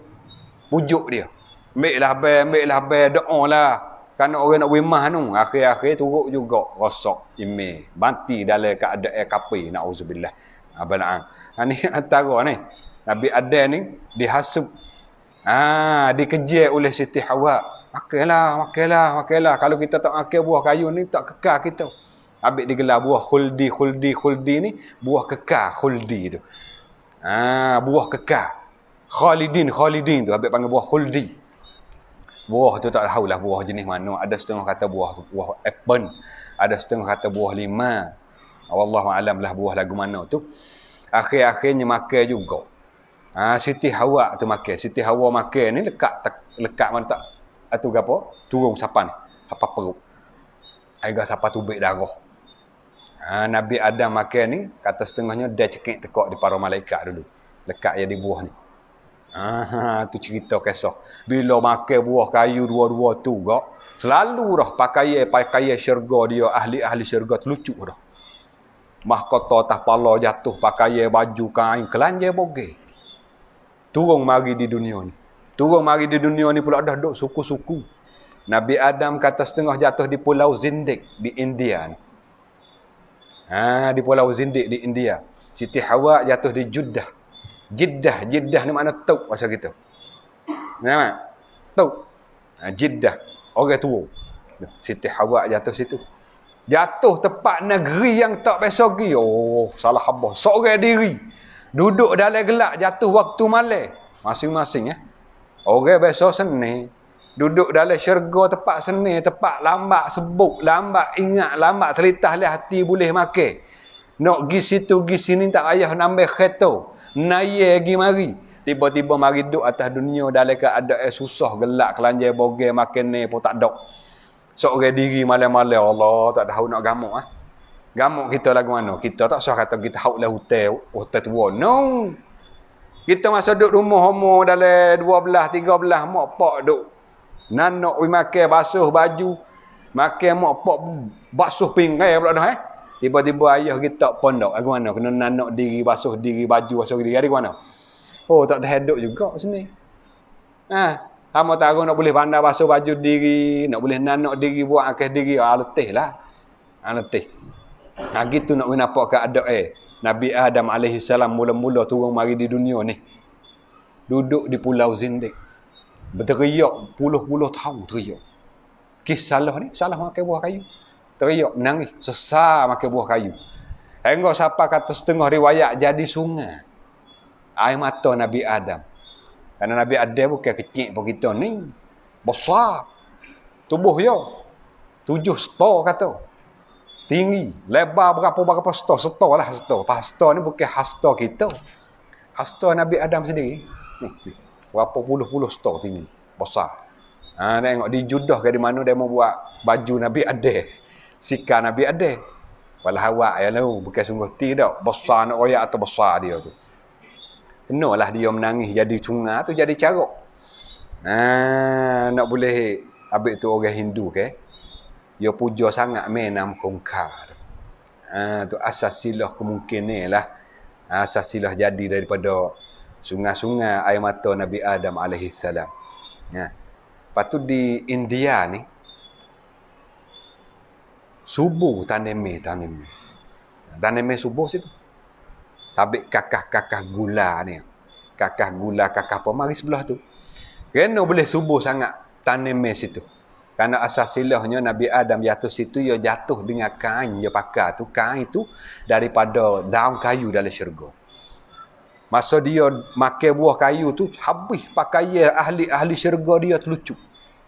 Speaker 1: pujuk dia. Ambil lah doa lah. Kerana orang nak wimah tu. Akhir-akhir turut juga. Rosak. Ime. Banti dalam keadaan kapi. Na'udzubillah. Bal'an. Ini antara ni. Nabi Adam ni dihasub. Dikejar oleh Siti Hawa. Makanlah. Kalau kita tak makan buah kayu ni, tak kekal kita. Habis digelar buah khuldi ni. Buah kekal khuldi tu. Buah kekal. Khalidin tu. Habis panggil buah khuldi. Buah tu tak tahulah buah jenis mana. Ada setengah kata buah apple. Ada setengah kata buah lima. Wallahualam lah buah lagu mana tu. Akhir-akhirnya makan juga. Siti Hawa tu makan. Siti Hawa makan ni lekat mana tak. Atau gapo? Turun sapan. Apa perut. Agak sapa tubik darah. Nabi Adam makan ni, kata setengahnya dia cekik tekak di para malaikat dulu. Lekat jadi buah ni. Tu cerita kisah. Bila makan buah kayu dua-dua tu gak, selalu dah pakaian syurga dia, ahli-ahli syurga terlucuk dah. Mahkota atas pala jatuh, pakaian baju kain, kelanjai bogeh. Turun mari di dunia ni. Pula dah duk suku-suku. Nabi Adam kata setengah jatuh di Pulau Zindik di India ni. Di Pulau Zindik di India. Siti Hawa jatuh di Jeddah ni makna Tauk masa kita. Nampak? Tauk. Jeddah. Orang tua. Siti Hawa jatuh situ. Jatuh tepat negeri yang tak biasa pergi. Salah habah. Seorang diri. Duduk dalam gelap jatuh waktu malam. Masing-masing Orang biasa seni. Duduk dalam syurga tepat seni, tepat lambat sebut, lambat ingat, lambat terlintas lah hati boleh makan. Nak pergi situ, pergi sini tak payah nambah kereta. Naya pergi mari. Tiba-tiba mari duduk atas dunia dalam keadaan susah, gelap, kelanjai, bogel, makan ni pun tak ada. Seorang diri malam-malam, Allah tak tahu nak gamuk. Gamuk kita lagu mana? Kita tak usah kata kita hauk lah hotel tua. No. Kita masa duduk rumah homo dalam 12, 13, mak pak duduk. Nanok makan basuh baju, makan mak pak basuh pinggai pula dah Tiba-tiba ayah kita pondok lagu mana? Kena nanok diri, basuh diri, baju basuh diri lagu mana? Tak terhadap juga sini. Hama tahu nak boleh pandai basuh baju diri, nak boleh nanok diri, buat akal diri, letih lah. Letih. Gitu nak nampak keadaan Nabi Adam alaihissalam mula-mula turun mari di dunia ni. Duduk di Pulau Zindik. Berteriak puluh-puluh tahun teriak. Salah ni, salah makan buah kayu. Teriak, menangis, sesar makan buah kayu. Hingga siapa kata setengah riwayat jadi sungai. Air mata Nabi Adam. Kerana Nabi Adam bukan kecil pun kita ni. Besar. Tubuh dia. 7 stor kata. Tinggi. Lebar berapa stor. Stor lah stor. Stor ni bukan hasta kita. Hasta Nabi Adam sendiri. Ni. Berapa puluh stor tinggi. Besar. Tengok dijudah ke di mana dia mau buat baju Nabi Adam. Sikar Nabi Adam. Walau awak ya lalu. Bukan sungguh tidak. Besar nak royak atau besar dia tu. Kenalah dia menangis jadi sungai tu jadi caruk. Nak boleh. Habis tu orang Hindu ke. Dia puja sangat menam kongkar. Tu asas silah kemungkinan lah. Asas silah jadi daripada sungai-sungai air mata Nabi Adam alaihissalam. Lepas tu di India ni subuh taneme subuh situ. Habis kakah gula ni. Kakah gula, kakah apa mari sebelah tu. Kena boleh subuh sangat taneme situ. Karena asas silahnya Nabi Adam jatuh situ, dia jatuh dengan kain dia pakai tu. Kain tu daripada daun kayu dalam syurga. Masa dia makan buah kayu tu, habis pakaian ahli syurga dia terlucuk.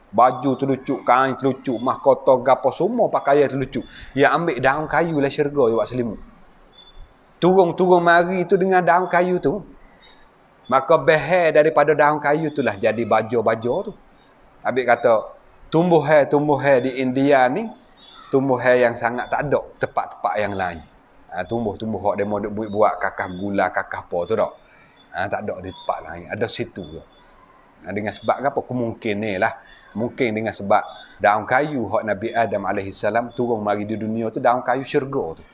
Speaker 1: Baju terlucuk, kain terlucuk, mahkota gapo semua pakaian terlucuk. Dia ambil daun kayu dalam syurga dia buat selimut. Turun mari tu dengan daun kayu tu. Maka behel daripada daun kayu itulah jadi baju-baju tu. Habis kata, tumbuh-tumbuh di India ni, tumbuh yang sangat tak ada tempat-tempat yang lain. Tumbuh-tumbuh hak demo buat kakah gula, kakah apa tu tak. Tak ada di tempat lain. Ada situ je. Dengan sebab apa? Mungkin ni lah. Mungkin dengan sebab daun kayu hak Nabi Adam AS turun mari di dunia tu, daun kayu syurga tu.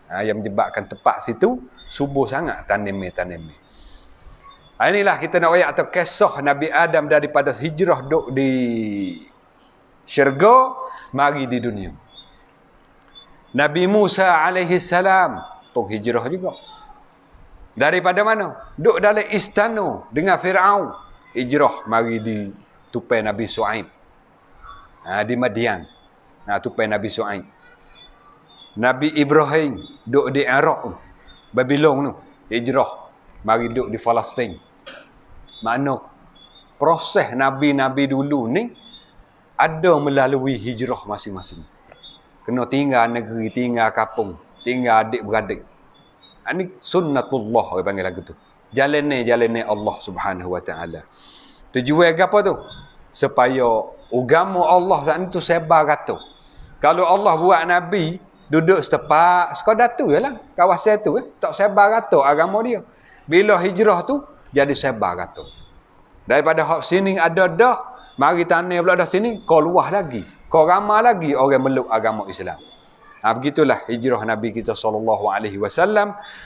Speaker 1: Yang menyebabkan tempat situ subur sangat tanam-tanam. Inilah kita nak ayat atau kisah Nabi Adam daripada hijrah duk di syurga mari di dunia. Nabi Musa AS pun hijrah juga. Daripada mana? Duk dalam istana dengan Fir'aun. Hijrah mari di tupai Nabi Shu'aib. Di Madian. Tupai Nabi Shu'aib. Nabi Ibrahim duk di Iraq, Babylon tu. Hijrah mari duk di Palestin. Makna proses nabi-nabi dulu ni ada melalui hijrah masing-masing. Kena tinggal negeri, tinggal kampung, tinggal adik-beradik. Ini sunnatullah orang panggil lagu tu. Jalan ni Allah Subhanahu Wa Taala. Tujuan apa tu? Supaya agama Allah saat itu sebar rata. Kalau Allah buat nabi duduk setempat, sekadar tu jelah kawasan tu tak sebar rata agama dia. Bila hijrah tu jadi sebar rata. Daripada hak sini ada dah, mari tanah pula dah sini, kau luah lagi. Kau ramai lagi orang meluk agama Islam. Begitulah hijrah Nabi kita SAW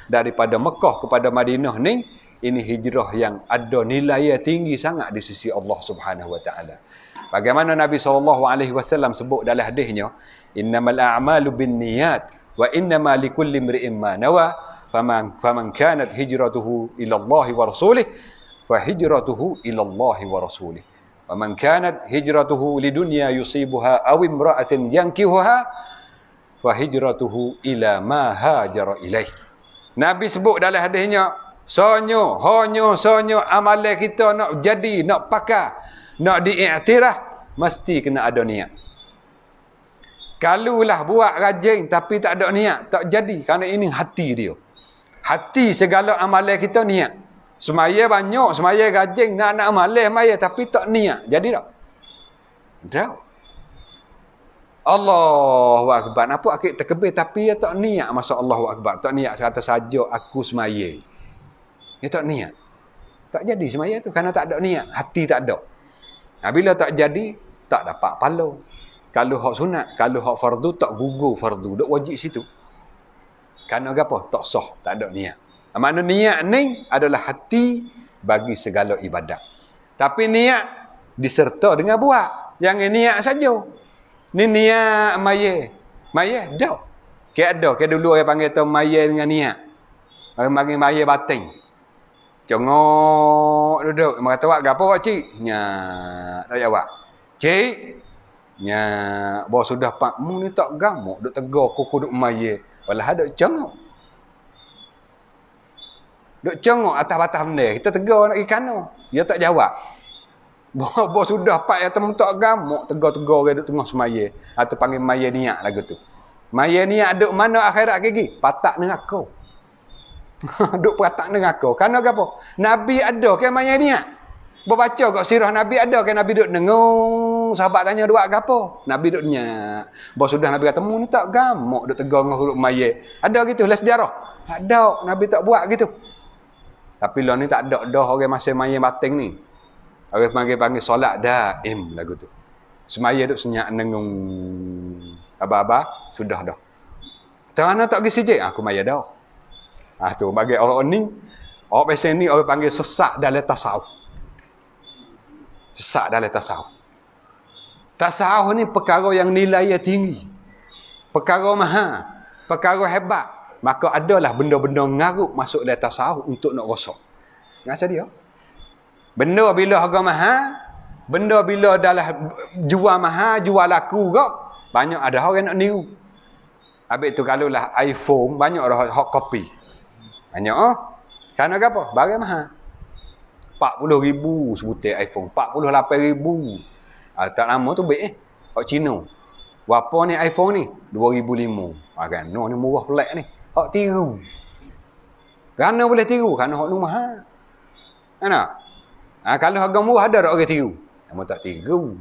Speaker 1: daripada Mekah kepada Madinah ni. Ini hijrah yang ada nilai tinggi sangat di sisi Allah Subhanahu Wa Taala. Bagaimana Nabi SAW sebut dalam hadisnya, innamal a'malu binniyat wa innama likulli imri'in ma nawa faman kanat hijratuhu ila Allah wa rasulih fa hijratuhu ila Allah wa rasulih wa man kanat hijratuhu lidunya yusibuha aw imra'atin yankihuha fa hijratuhu ila ma hajara ilaih. Nabi sebut dalam hadisnya, sonyo amalan kita nak jadi, nak pakai, nak diiktiraf, mesti kena ada niat. Kalulah buat rajin tapi tak ada niat, tak jadi. Kerana ini hati dia. Hati segala amalan kita niat. Semaya banyak, semaya rajin, nak amalan semaya tapi tak niat. Jadi tak? Tak. Allahu Akbar. Nampak akid terkebir tapi dia tak niat masa Allahu Akbar. Tak niat serata saja aku semaya. Dia tak niat. Tak jadi semaya tu kerana tak ada niat. Hati tak ada. Bila tak jadi, tak dapat pahala. Kalau hak sunat, kalau hak fardu, tak gugur fardu. Duk wajib situ. Kerana apa? Tak sah. Tak ada niat. Makna niat ni adalah hati bagi segala ibadat. Tapi niat diserta dengan buat. Jangan niat saja. Ni niat maya. Maya, dah. Kayak ada. Kayak dulu orang panggil tu maya dengan niat. Orang panggil maya batin. Congok duduk. Mereka kata, wak, apa wak cik? Nyak. Tak jawab. Cik. Nyak. Bahawa sudah pakmu ni tak gamuk. Duk tegar kuku duk maya. Walah duk congok. Duk congok atas batas benda. Kita tegar nak pergi kana. Dia tak jawab. Bahawa sudah pak yang temu tak gamuk. Tegar-tegar orang duk tengah semaya. Atau panggil maya niat lagu tu. Maya niat duk mana akhirat gigi? Patak neraka. Duk patak neraka. Kerana apa? Nabi ada ke maya niat? Berbaca kat sirah Nabi ada ke Nabi duk dengung. Sahabat tanya duk buat apa? Nabi duk niat. Bahawa sudah Nabi kata, mu ni tak gamuk duk tegar dengan huruf maya. Ada gitu lah sejarah. Ada. Nabi tak buat gitu. Tapi lah ni tak ada dah orang masa maya batin ni. Orang panggil solat daim lagu tu. Semaya duk senyak nengung. Abah-abah sudah dah. Terana tak pergi sijik? Aku maya dah. Tu bagi orang ni, orang biasa ni orang panggil sesak dalam tasawuf. Sesak dalam tasawuf. Tasawuf ni perkara yang nilai tinggi. Perkara mahal. Perkara hebat. Maka adalah benda-benda ngaruk masuk dalam tasawuf untuk nak rosak. Rasa dia? Benda bila harga mahal, benda bila dalam jual mahal, jual laku kok, banyak ada orang nak niru. Habis tu kalau lah iPhone, banyak ada hot copy. Banyak kerana apa? Barang mahal. 40,000 sebutir iPhone. 48,000. Tak lama tu baik hak Cina. Berapa ni iPhone ni? 2,500. Kan? No ni murah pelik ni. Hak tiru. Kerana boleh tiru? Kerana hak ni mahal. Ana. Kalau harga murah ada tak orang tiru? Namun tak tiru.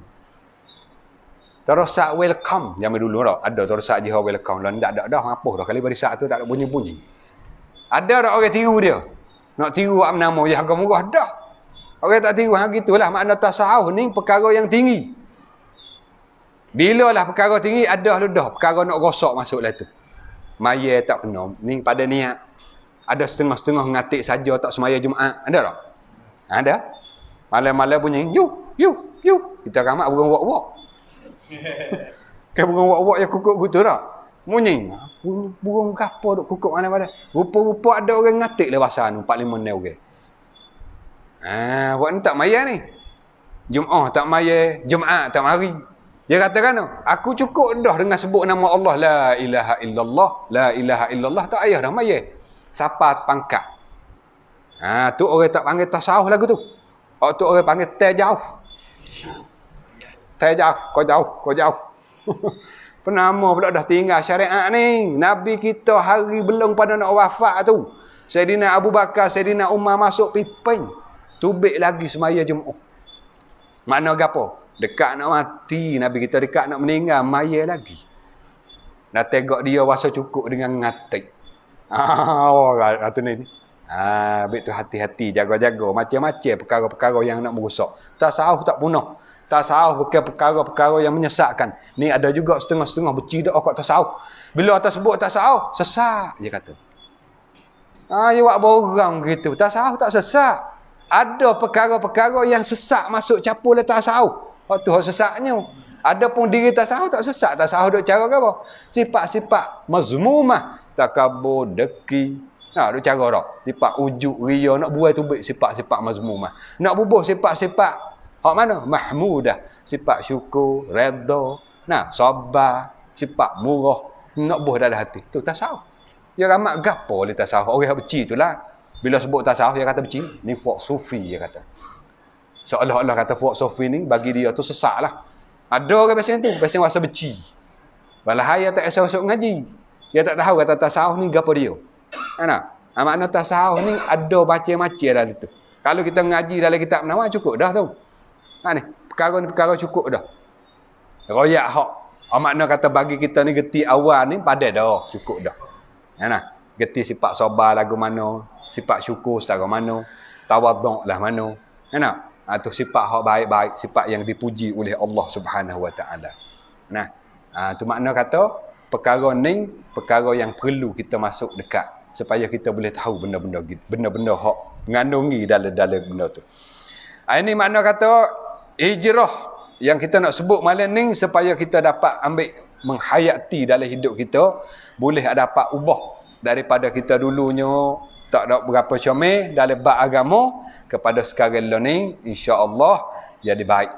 Speaker 1: Terusak welcome zaman dulu dah. Ada terusak je welcome. Lah ndak ada dah apa dah kali barisak tu tak ada bunyi-bunyi. Ada tak orang tiru dia? Nak tiru apa nama je harga murah dah. Orang tak tiru gitulah makna tasawuf ni perkara yang tinggi. Bila lah perkara tinggi ada dah perkara nak rosak masuklah tu. Maya tak kena ni pada niat. Ada setengah-setengah ngatik saja tak semaya Jumaat. Ada tak? Ada. Malam-malam bunyi you. Kita ramak burung wak-wak. Kan burung wak-wak yang kukuk gitu tak? Bunyi. Burung gapo duk kukuk mana-mana. Rupa-rupa ada orang ngatik lah bahasa ni 4-5 ni orang. Buat ni tak maya ni. Jumaat tak maya, Jumaat tak mari. Dia katakan, aku cukup dah dengan sebut nama Allah la ilaha illallah, la ilaha illallah tak ayah dah maya. Siapa pangkat. Tu orang tak panggil tasawuf lagu tu. Tu orang panggil teh jauh. Teh jauh, kau jauh. Penama pula dah tinggal syariat ni. Nabi kita hari belum pada nak wafat tu. Sayyidina Abu Bakar, Sayyidina Umar masuk piping. Tubik lagi semaya Jumaat. Makna gapo? Dekat nak mati, Nabi kita dekat nak meninggal, maya lagi. Nak tengok dia wasa cukup dengan ngatik. Ratu ni. Baik tu hati-hati, jaga-jaga. Macam-macam perkara-perkara yang nak merusak. Tasawuf tak punah. Tasawuf bukan perkara-perkara yang menyesatkan. Ni ada juga setengah-setengah bercidak kat tasawuf. Bila atas sebut tasawuf, sesat dia kata. Ya buat borang gitu. Tasawuf tak sesat. Ada perkara-perkara yang sesat masuk capur le tasawuf. Waktu sesatnya. Ada pun diri tasawuf tak sesat. Tasawuf duk cara ke apa? Sifat-sifat mazmumah, takabur, deki. Duk cara dah. Sifat ujuk, ria, nak buai tubik sifat-sifat mazmumah. Nak bubuh sifat-sifat hak mana? Mahmudah. Sifat syukur, redha, sabar, sifat murah, nak buh dalam hati. Tu tasawuf. Dia ramak gapo le tasawuf. Orang beci itulah. Bila sebut tasawuf dia kata beci, ni fuq sufi dia kata. Seolah-olah kata fuq sufi ni bagi dia tu sesak lah. Ada orang biasa tu, biasa rasa beci. Walahai tak esok-esok ngaji. Dia tak tahu kata tasawuf ni gapo dia. Makna tasawuf ni ada macam-macam dalam tu. Kalau kita ngaji dalam kitab Nawawi cukup dah tu. Ni perkara ni perkara cukup dah. Royak hak. Makna kata bagi kita ni geti awal ni padat dah, cukup dah. Geti sifat sabar lagu mana, sifat syukur secara mana, tawaduk lah mana. Tu sifat hak baik-baik, sifat yang dipuji oleh Allah Subhanahu Wa Taala. Tu makna kata perkara ni perkara yang perlu kita masuk dekat supaya kita boleh tahu benda-benda hak mengandungi dalam benda tu. Ini makna kata hijrah yang kita nak sebut malam ni supaya kita dapat ambil menghayati dalam hidup kita, boleh dapat ubah daripada kita dulunya tak ada berapa comel dalam bab agama kepada sekarang ni insya-Allah jadi baik,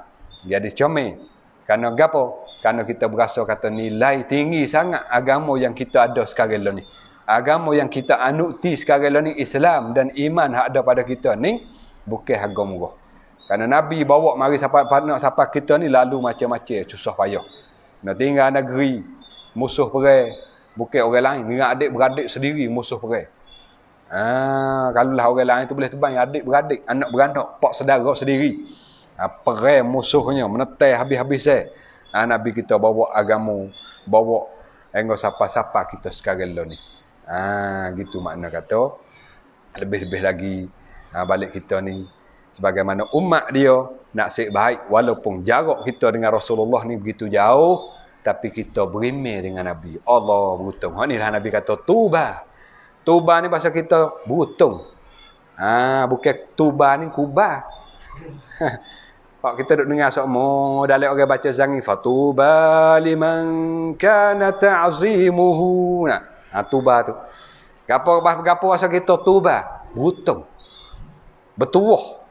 Speaker 1: jadi comel. Kerana gapo? Kerana kita berasa kata nilai tinggi sangat agama yang kita ada sekarang ni. Agama yang kita anuti sekarang ni Islam dan iman hak ada pada kita ni bukan harga murah. Kerana Nabi bawa mari sampai kita ni lalu macam-macam susah payah. Nak tinggal negeri musuh perang, bukan orang lain, dengan adik-beradik sendiri musuh perang. Kalau lah orang lain tu boleh terbang, adik-beradik, anak-beranak, pak saudara sendiri. Perang musuhnya menetai habis-habis Nabi kita bawa agama, bawa engkau siapa-siapa kita sekarang ni. Gitu makna kata. Lebih-lebih lagi balik kita ni sebagaimana umat dia nak sik baik walaupun jarak kita dengan Rasulullah ni begitu jauh, tapi kita berimeh dengan Nabi. Allah beruntung. Inilah Nabi kata tuba. Tuba ni bahasa kita beruntung. Bukan tuba ni kubah. Pak kita duk dengar semua dalam orang baca zangi fatuba liman kana ta'zimuhu. Tuba tu. Gapo bahasa kita tuba? Beruntung. Bertuah.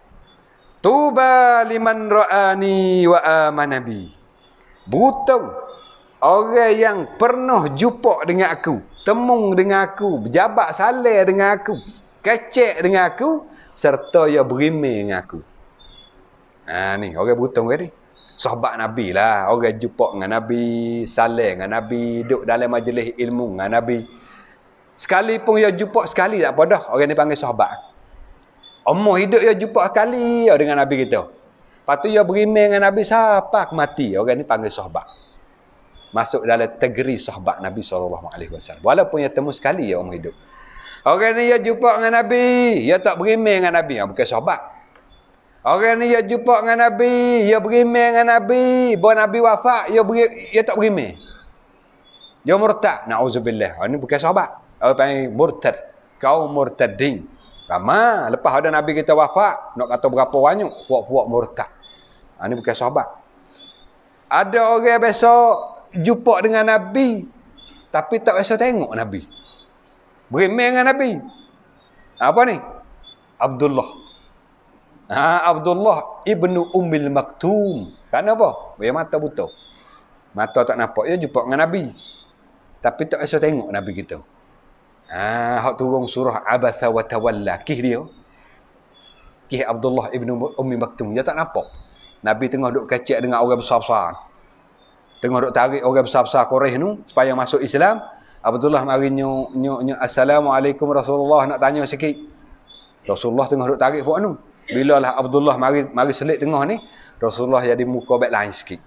Speaker 1: Tuba liman ra'ani wa amana bi. Beruntung orang yang pernah jumpa dengan aku, temung dengan aku, berjabat saleh dengan aku, kecek dengan aku, serta ia berimeh dengan aku. Ni orang beruntung ke ni? Sahabat Nabi lah, orang jumpa dengan Nabi, saleh dengan Nabi, duduk dalam majlis ilmu dengan Nabi. Sekali pun ia jumpa sekali tak apa dah, orang ni panggil sahabat. Umur hidup dia jumpa sekali ya dengan Nabi kita. Lepas tu dia berimeh dengan Nabi sampai mati. Orang ni panggil sahabat. Masuk dalam kategori sahabat Nabi SAW. Walaupun dia temu sekali ya umur hidup. Orang ni dia jumpa dengan Nabi, dia tak berimeh dengan Nabi. Bukan sahabat. Orang ni dia jumpa dengan Nabi, dia berimeh dengan Nabi. Bahawa Nabi wafat, dia tak berimeh. Dia murtad. Na'udzubillah. Ini bukan sahabat. Orang panggil murtad. Kaum murtadin. Lama. Lepas ada Nabi kita wafat, nak kata berapa banyak, puak-puak murtad. Ini bukan sahabat. Ada orang biasa jumpa dengan Nabi, tapi tak biasa tengok Nabi. Berimeh dengan Nabi. Apa ni? Abdullah. Abdullah ibnu Ummil Maktum. Kenapa? Dia mata buta. Mata tak nampak. Dia jumpa dengan Nabi. Tapi tak biasa tengok Nabi kita. Hak turun surah Abatha wa Tawalla. Kih dia. Kih Abdullah ibnu Ummi Maktum. Dia tak nampak. Nabi tengah duk kacik dengan orang besar-besar. Tengah duk tarik orang besar-besar Quraisy tu supaya masuk Islam. Abdullah mari nyuk Assalamualaikum Rasulullah, nak tanya sikit. Rasulullah tengah duk tarik puak tu. Bila lah Abdullah mari selit tengah ni, Rasulullah jadi muka baik lain sikit.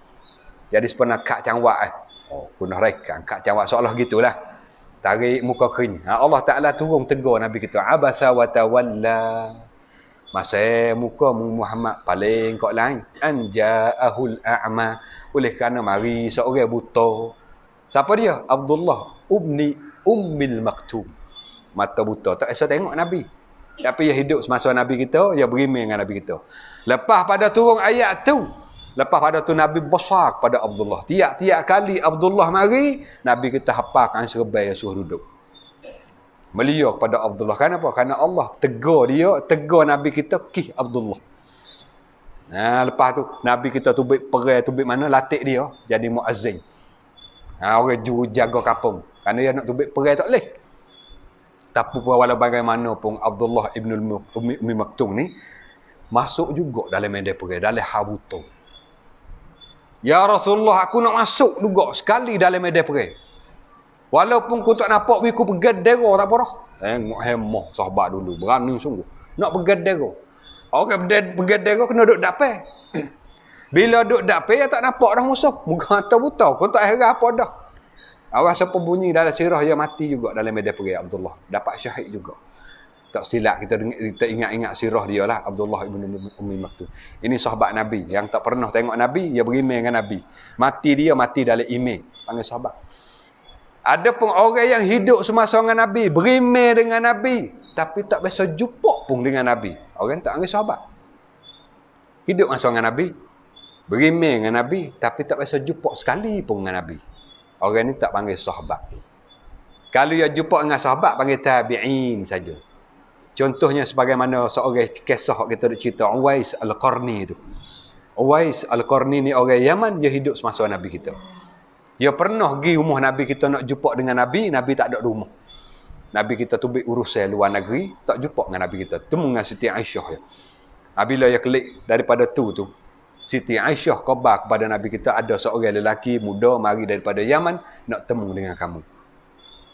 Speaker 1: Jadi sebenarnya kak cangwak punah rekan kak cangwak seolah gitulah. Tarik muka kering. Allah Taala turun tegur Nabi kita, abasa wa tawalla. Masa muka Muhammad paling kok lain. Anja'ahul a'ma. Oleh kerana mari seorang buta. Siapa dia? Abdullah ibni Ummil Maktum. Mata buta. Tak bisa tengok Nabi. Tapi dia hidup semasa Nabi kita, dia berimeh dengan Nabi kita. Lepas pada turun ayat tu, lepas pada tu Nabi besar kepada Abdullah. Tiap-tiap kali Abdullah mari, Nabi kita hafalkan serbai yang suruh duduk. Melia kepada Abdullah. Kenapa? Kerana Allah tegur dia, tegur Nabi kita, kih Abdullah. Lepas tu, Nabi kita tubik perai, tubik mana, latih dia, jadi muazzin. Orang juru jaga kampung. Kerana dia nak tubik perai tak boleh. Tapi walau bagaimanapun Abdullah ibn Ummi Maktum ni masuk juga dalam medan perai, dalam habuto. Ya Rasulullah, aku nak masuk juga sekali dalam medan perai. Walaupun aku tak nampak, aku bergedera tak apa dah. Tengok hemah sahabat dulu, berani sungguh. Nak bergedera. Orang bergedera kena duduk dapai. Bila duduk dapai, dia tak nampak dah musuh. Muka mata buta, aku tak heran apa dah. Awak siapa bunyi dalam sirah, dia mati juga dalam medan perai Abdullah. Dapat syahid juga. Tak silap kita ingat-ingat sirah dia lah, Abdullah ibn Ummi Maktum. Ini sahabat Nabi yang tak pernah tengok Nabi, dia berimeh dengan Nabi. Mati dia mati dalam imej, panggil sahabat. Ada pun orang yang hidup semasa dengan Nabi, berimeh dengan Nabi, tapi tak biasa jumpa pun dengan Nabi. Orang tak panggil sahabat. Hidup masa dengan Nabi, berimeh dengan Nabi, tapi tak biasa jumpa sekali pun dengan Nabi. Orang ni tak panggil sahabat. Kalau dia jumpa dengan sahabat, panggil tabi'in saja. Contohnya sebagaimana seorang kisah kita nak cerita, Uwais Al-Qarni tu. Uwais Al-Qarni ni orang Yaman, dia hidup semasa Nabi kita. Dia pernah pergi rumah Nabi kita nak jumpa dengan Nabi, Nabi tak ada rumah. Nabi kita tubik urusan luar negeri, tak jumpa dengan Nabi kita. Temu dengan Siti Aisyah. Bila dia kelik daripada tu, Siti Aisyah khabar kepada Nabi kita, ada seorang lelaki muda mari daripada Yaman nak temu dengan kamu.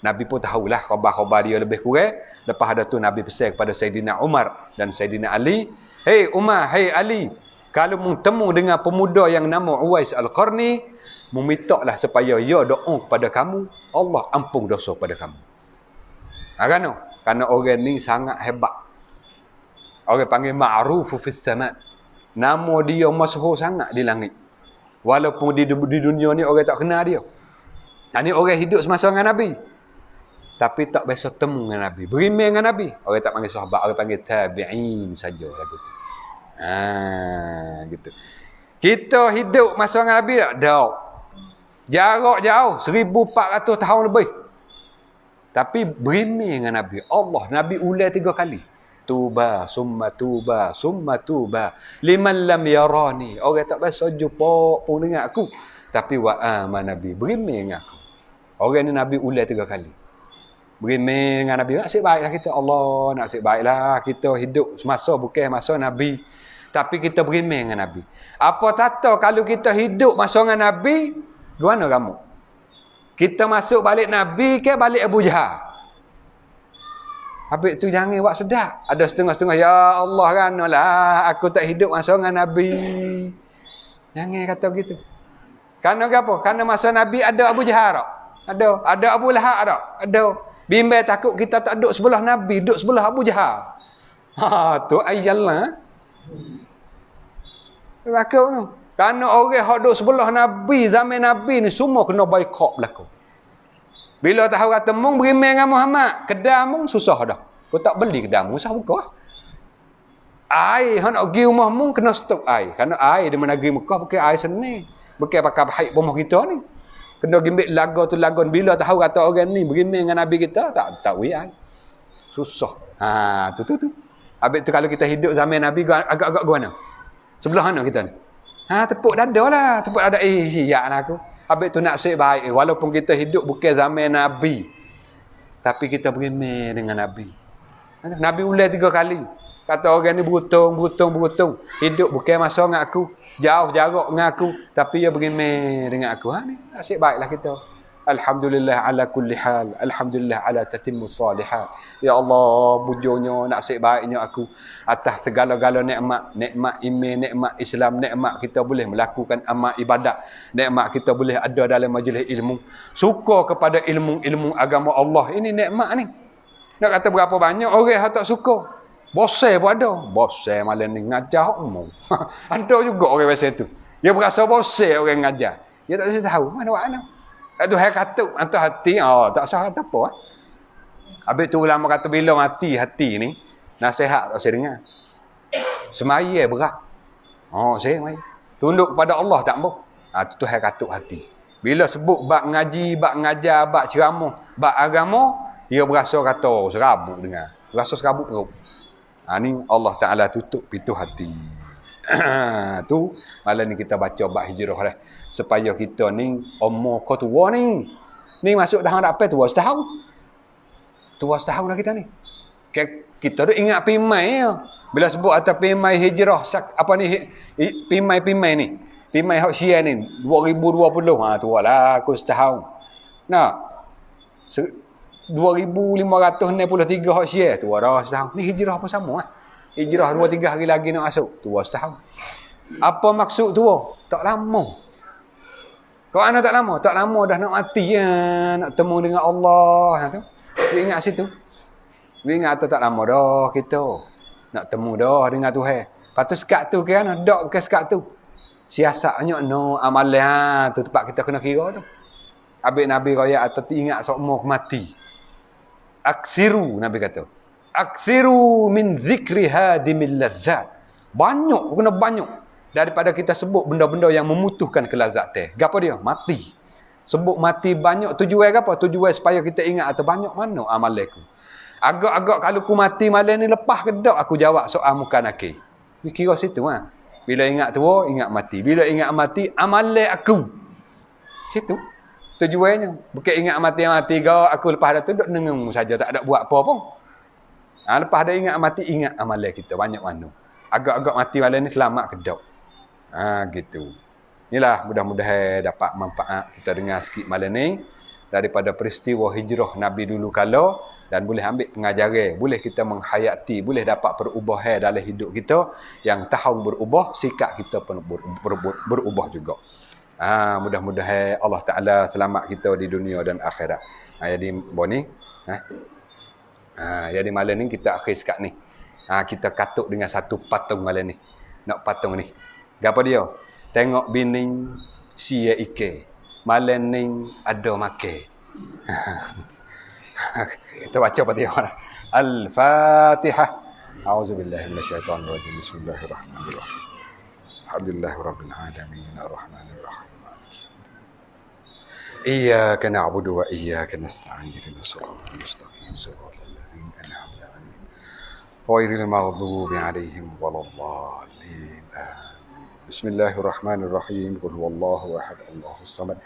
Speaker 1: Nabi pun tahulah khabar-khabar dia lebih kurang. Lepas ada tu Nabi pesan kepada Saidina Umar dan Saidina Ali, "Hei Umar, hei Ali, kalau mu temu dengan pemuda yang nama Uwais Al-Qarni, memintalah supaya ia doa kepada kamu, Allah ampun dosa pada kamu." Kerana orang ni sangat hebat. Orang panggil ma'rufu fis sama'. Nama dia masyhur sangat di langit. Walaupun di dunia ni orang tak kenal dia. Ini orang hidup semasa dengan Nabi, tapi tak biasa temu dengan Nabi, berimeh dengan Nabi. Orang tak panggil sahabat, orang panggil tabi'in saja lagu tu. Gitu. Kita hidup masa dengan Nabi tak? Tak. Jarak jauh, 1400 tahun lebih. Tapi berimeh dengan Nabi. Nabi ulai 3 kali. Tuba, summa tuba, summa tuba. Liman lam yarani. Orang tak biasa jumpa pun dengan aku, tapi wa aman Nabi, berimeh dengan aku. Orang ni Nabi ulai 3 kali. Berimeh dengan Nabi. Nasib baiklah kita. Allah, nasib baiklah kita hidup semasa bukan masa Nabi, tapi kita berimeh dengan Nabi. Apa tata kalau kita hidup masa dengan Nabi, gimana kamu? Kita masuk balik Nabi ke balik Abu Jahal? Habis tu jangan buat sedap. Ada setengah-setengah, ya Allah kan lah, aku tak hidup masa dengan Nabi. Jangan kata gitu. Karena apa? Karena masa Nabi ada Abu Jahal. Ada Abu Lahab tak? Ada. Bimbang takut kita tak duduk sebelah Nabi, duduk sebelah Abu Jahal. Tu ayyalah. Takut tu. Karena orang yang duduk sebelah Nabi, zaman Nabi ni semua kena boikot berlaku. Bila tahu kata mung berimeh dengan Muhammad, kedai mung susah dah. Kau tak beli kedai mung, susah buka. Air, nak pergi rumah mung kena stop air. Karena air di negeri Mekah bukan air seni. Bukan pakai baik rumah kita ni. Kena gimbik lagu tu lagu. Bila tahu kata orang ni berimeh dengan Nabi kita, tak wei air. Susah. Tu. Habis tu kalau kita hidup zaman Nabi, agak-agak gua mana? Sebelah mana kita ni? Tepuk dada lah. Tepuk dada. Siap lah aku. Habis tu nak nasib baik. Walaupun kita hidup bukan zaman Nabi. Tapi kita berimeh dengan Nabi. Nabi ulai 3 kali. Kata orang ni berutung. Hidup bukan masa dengan aku. Jauh jarak dengan aku. Tapi dia berimeh dengan aku. Ni nasib baiklah kita. Alhamdulillah ala kulli hal. Alhamdulillah ala tatimmu salihat. Ya Allah, bujurnya, nasib baiknya aku atas segala-gala nikmat. Nikmat iman, nikmat Islam, nikmat kita boleh melakukan amal ibadat. Nikmat kita boleh ada dalam majlis ilmu. Suka kepada ilmu agama Allah. Ini nikmat ni. Nak kata berapa banyak orang yang tak suka. Bosai pun ada. Bosai malam ni ngajar umum. Ada juga orang biasa tu. Dia berasa bosai orang ngajar. Dia tak usah tahu mana buat mana. Tu hai katuk antara hati, tak usah kata apa. Habis tu ulama kata bila mati hati ni, nasihat tak saya dengar. Semaya berat. Saya mai. Tunduk kepada Allah tak mau. Tu hai katuk hati. Bila sebut bab ngaji, bab ngajar, bab ceramah, bab agama, dia berasa kata serabut dengar. Berasa serabut perut. Ni Allah Taala tutup pintu hati. Tu malam ni kita baca bab hijrah lah. Supaya kita ni umur kau tua ni. Ni masuk tahun apa tua setahun. Tua setahun lah kita ni. Kita tu ingat pimai ya. Bila sebut atas pimai hijrah apa ni pimai ni. Pimai hak Syia ni 2020. Tua lah aku setahun. Nah. 2563 hak Syia tua dah setahun. Ni hijrah pun sama ah. Hijrah 2-3 hari lagi nak masuk. Tua setahun. Apa maksud tua? Tak lama. Kau anak tak lama? Tak lama dah nak mati ya. Nak temu dengan Allah. Dia ingat situ. Dia ingat tak lama dah kita. Nak temu dah dengan Tuhan. Lepas tu sekat tu kan? Dok bukan sekat tu. Siasatnya no amalan. Tu tempat kita kena kira tu. Habis Nabi raya atau ingat seumur mati. Aksiru Nabi kata. Aksiru min zikri hadimil lazzat. Banyak, kena banyak. Daripada kita sebut benda-benda yang memutuhkan kelazatan. Gapo dia? Mati. Sebut mati banyak tujuan apa? Tujuan supaya kita ingat atau banyak mana amalanku. Agak-agak kalau aku mati malam ni lepas ke tak aku jawab soal muka nakir. Kira situ Bila ingat tua, ingat mati. Bila ingat mati, amalan aku. Situ. Tujuannya. Bukan ingat mati-mati kau, aku lepas dah tu duduk nengung saja, tak ada buat apa pun. Lepas dah ingat mati, ingat amalan kita. Banyak mana. Agak-agak mati malam ni selamat ke tak. Gitu. Inilah mudah-mudahan dapat manfaat kita dengar sikit malam ni. Daripada peristiwa hijrah Nabi dulu kala. Dan boleh ambil pengajaran. Boleh kita menghayati. Boleh dapat perubahan dalam hidup kita. Yang tahun berubah, sikap kita pun berubah juga. Mudah-mudahan Allah Ta'ala selamat kita di dunia dan akhirat. Jadi Boni. Jadi malam ni kita akhir sekat ni. Kita katuk dengan satu patung malam ni. Nak patung ni. Apa dia? Tengok bining sia ike. Malam ni ada makan. Kita baca pada dia. Al-Fatihah. A'udzubillahi minasyaitonirrajim. Bismillahirrahmanirrahim. Alhamdulillahirabbil alamin. Arrahmanirrahim. Iyyaka na'budu wa iyyaka nasta'in. Ihdinas siratal mustaqim. Siratal ladzina an'amta 'alaihim. Ghairil maghdubi 'alaihim waladdallin. Bismillahirrahmanirrahim. Qul huwallahu ahad, Allahus samad.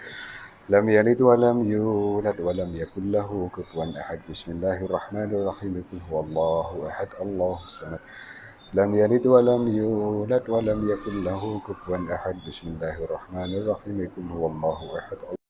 Speaker 1: Lam yalid wa lam yulad wa lam yakul lahu kufuwan ahad. Bismillahirrahmanirrahim. Qul huwallahu ahad, Allahus samad. Lam yalid wa lam yulad wa lam yakul lahu kufuwan ahad. Bismillahirrahmanirrahim. Qul huwallahu ahad.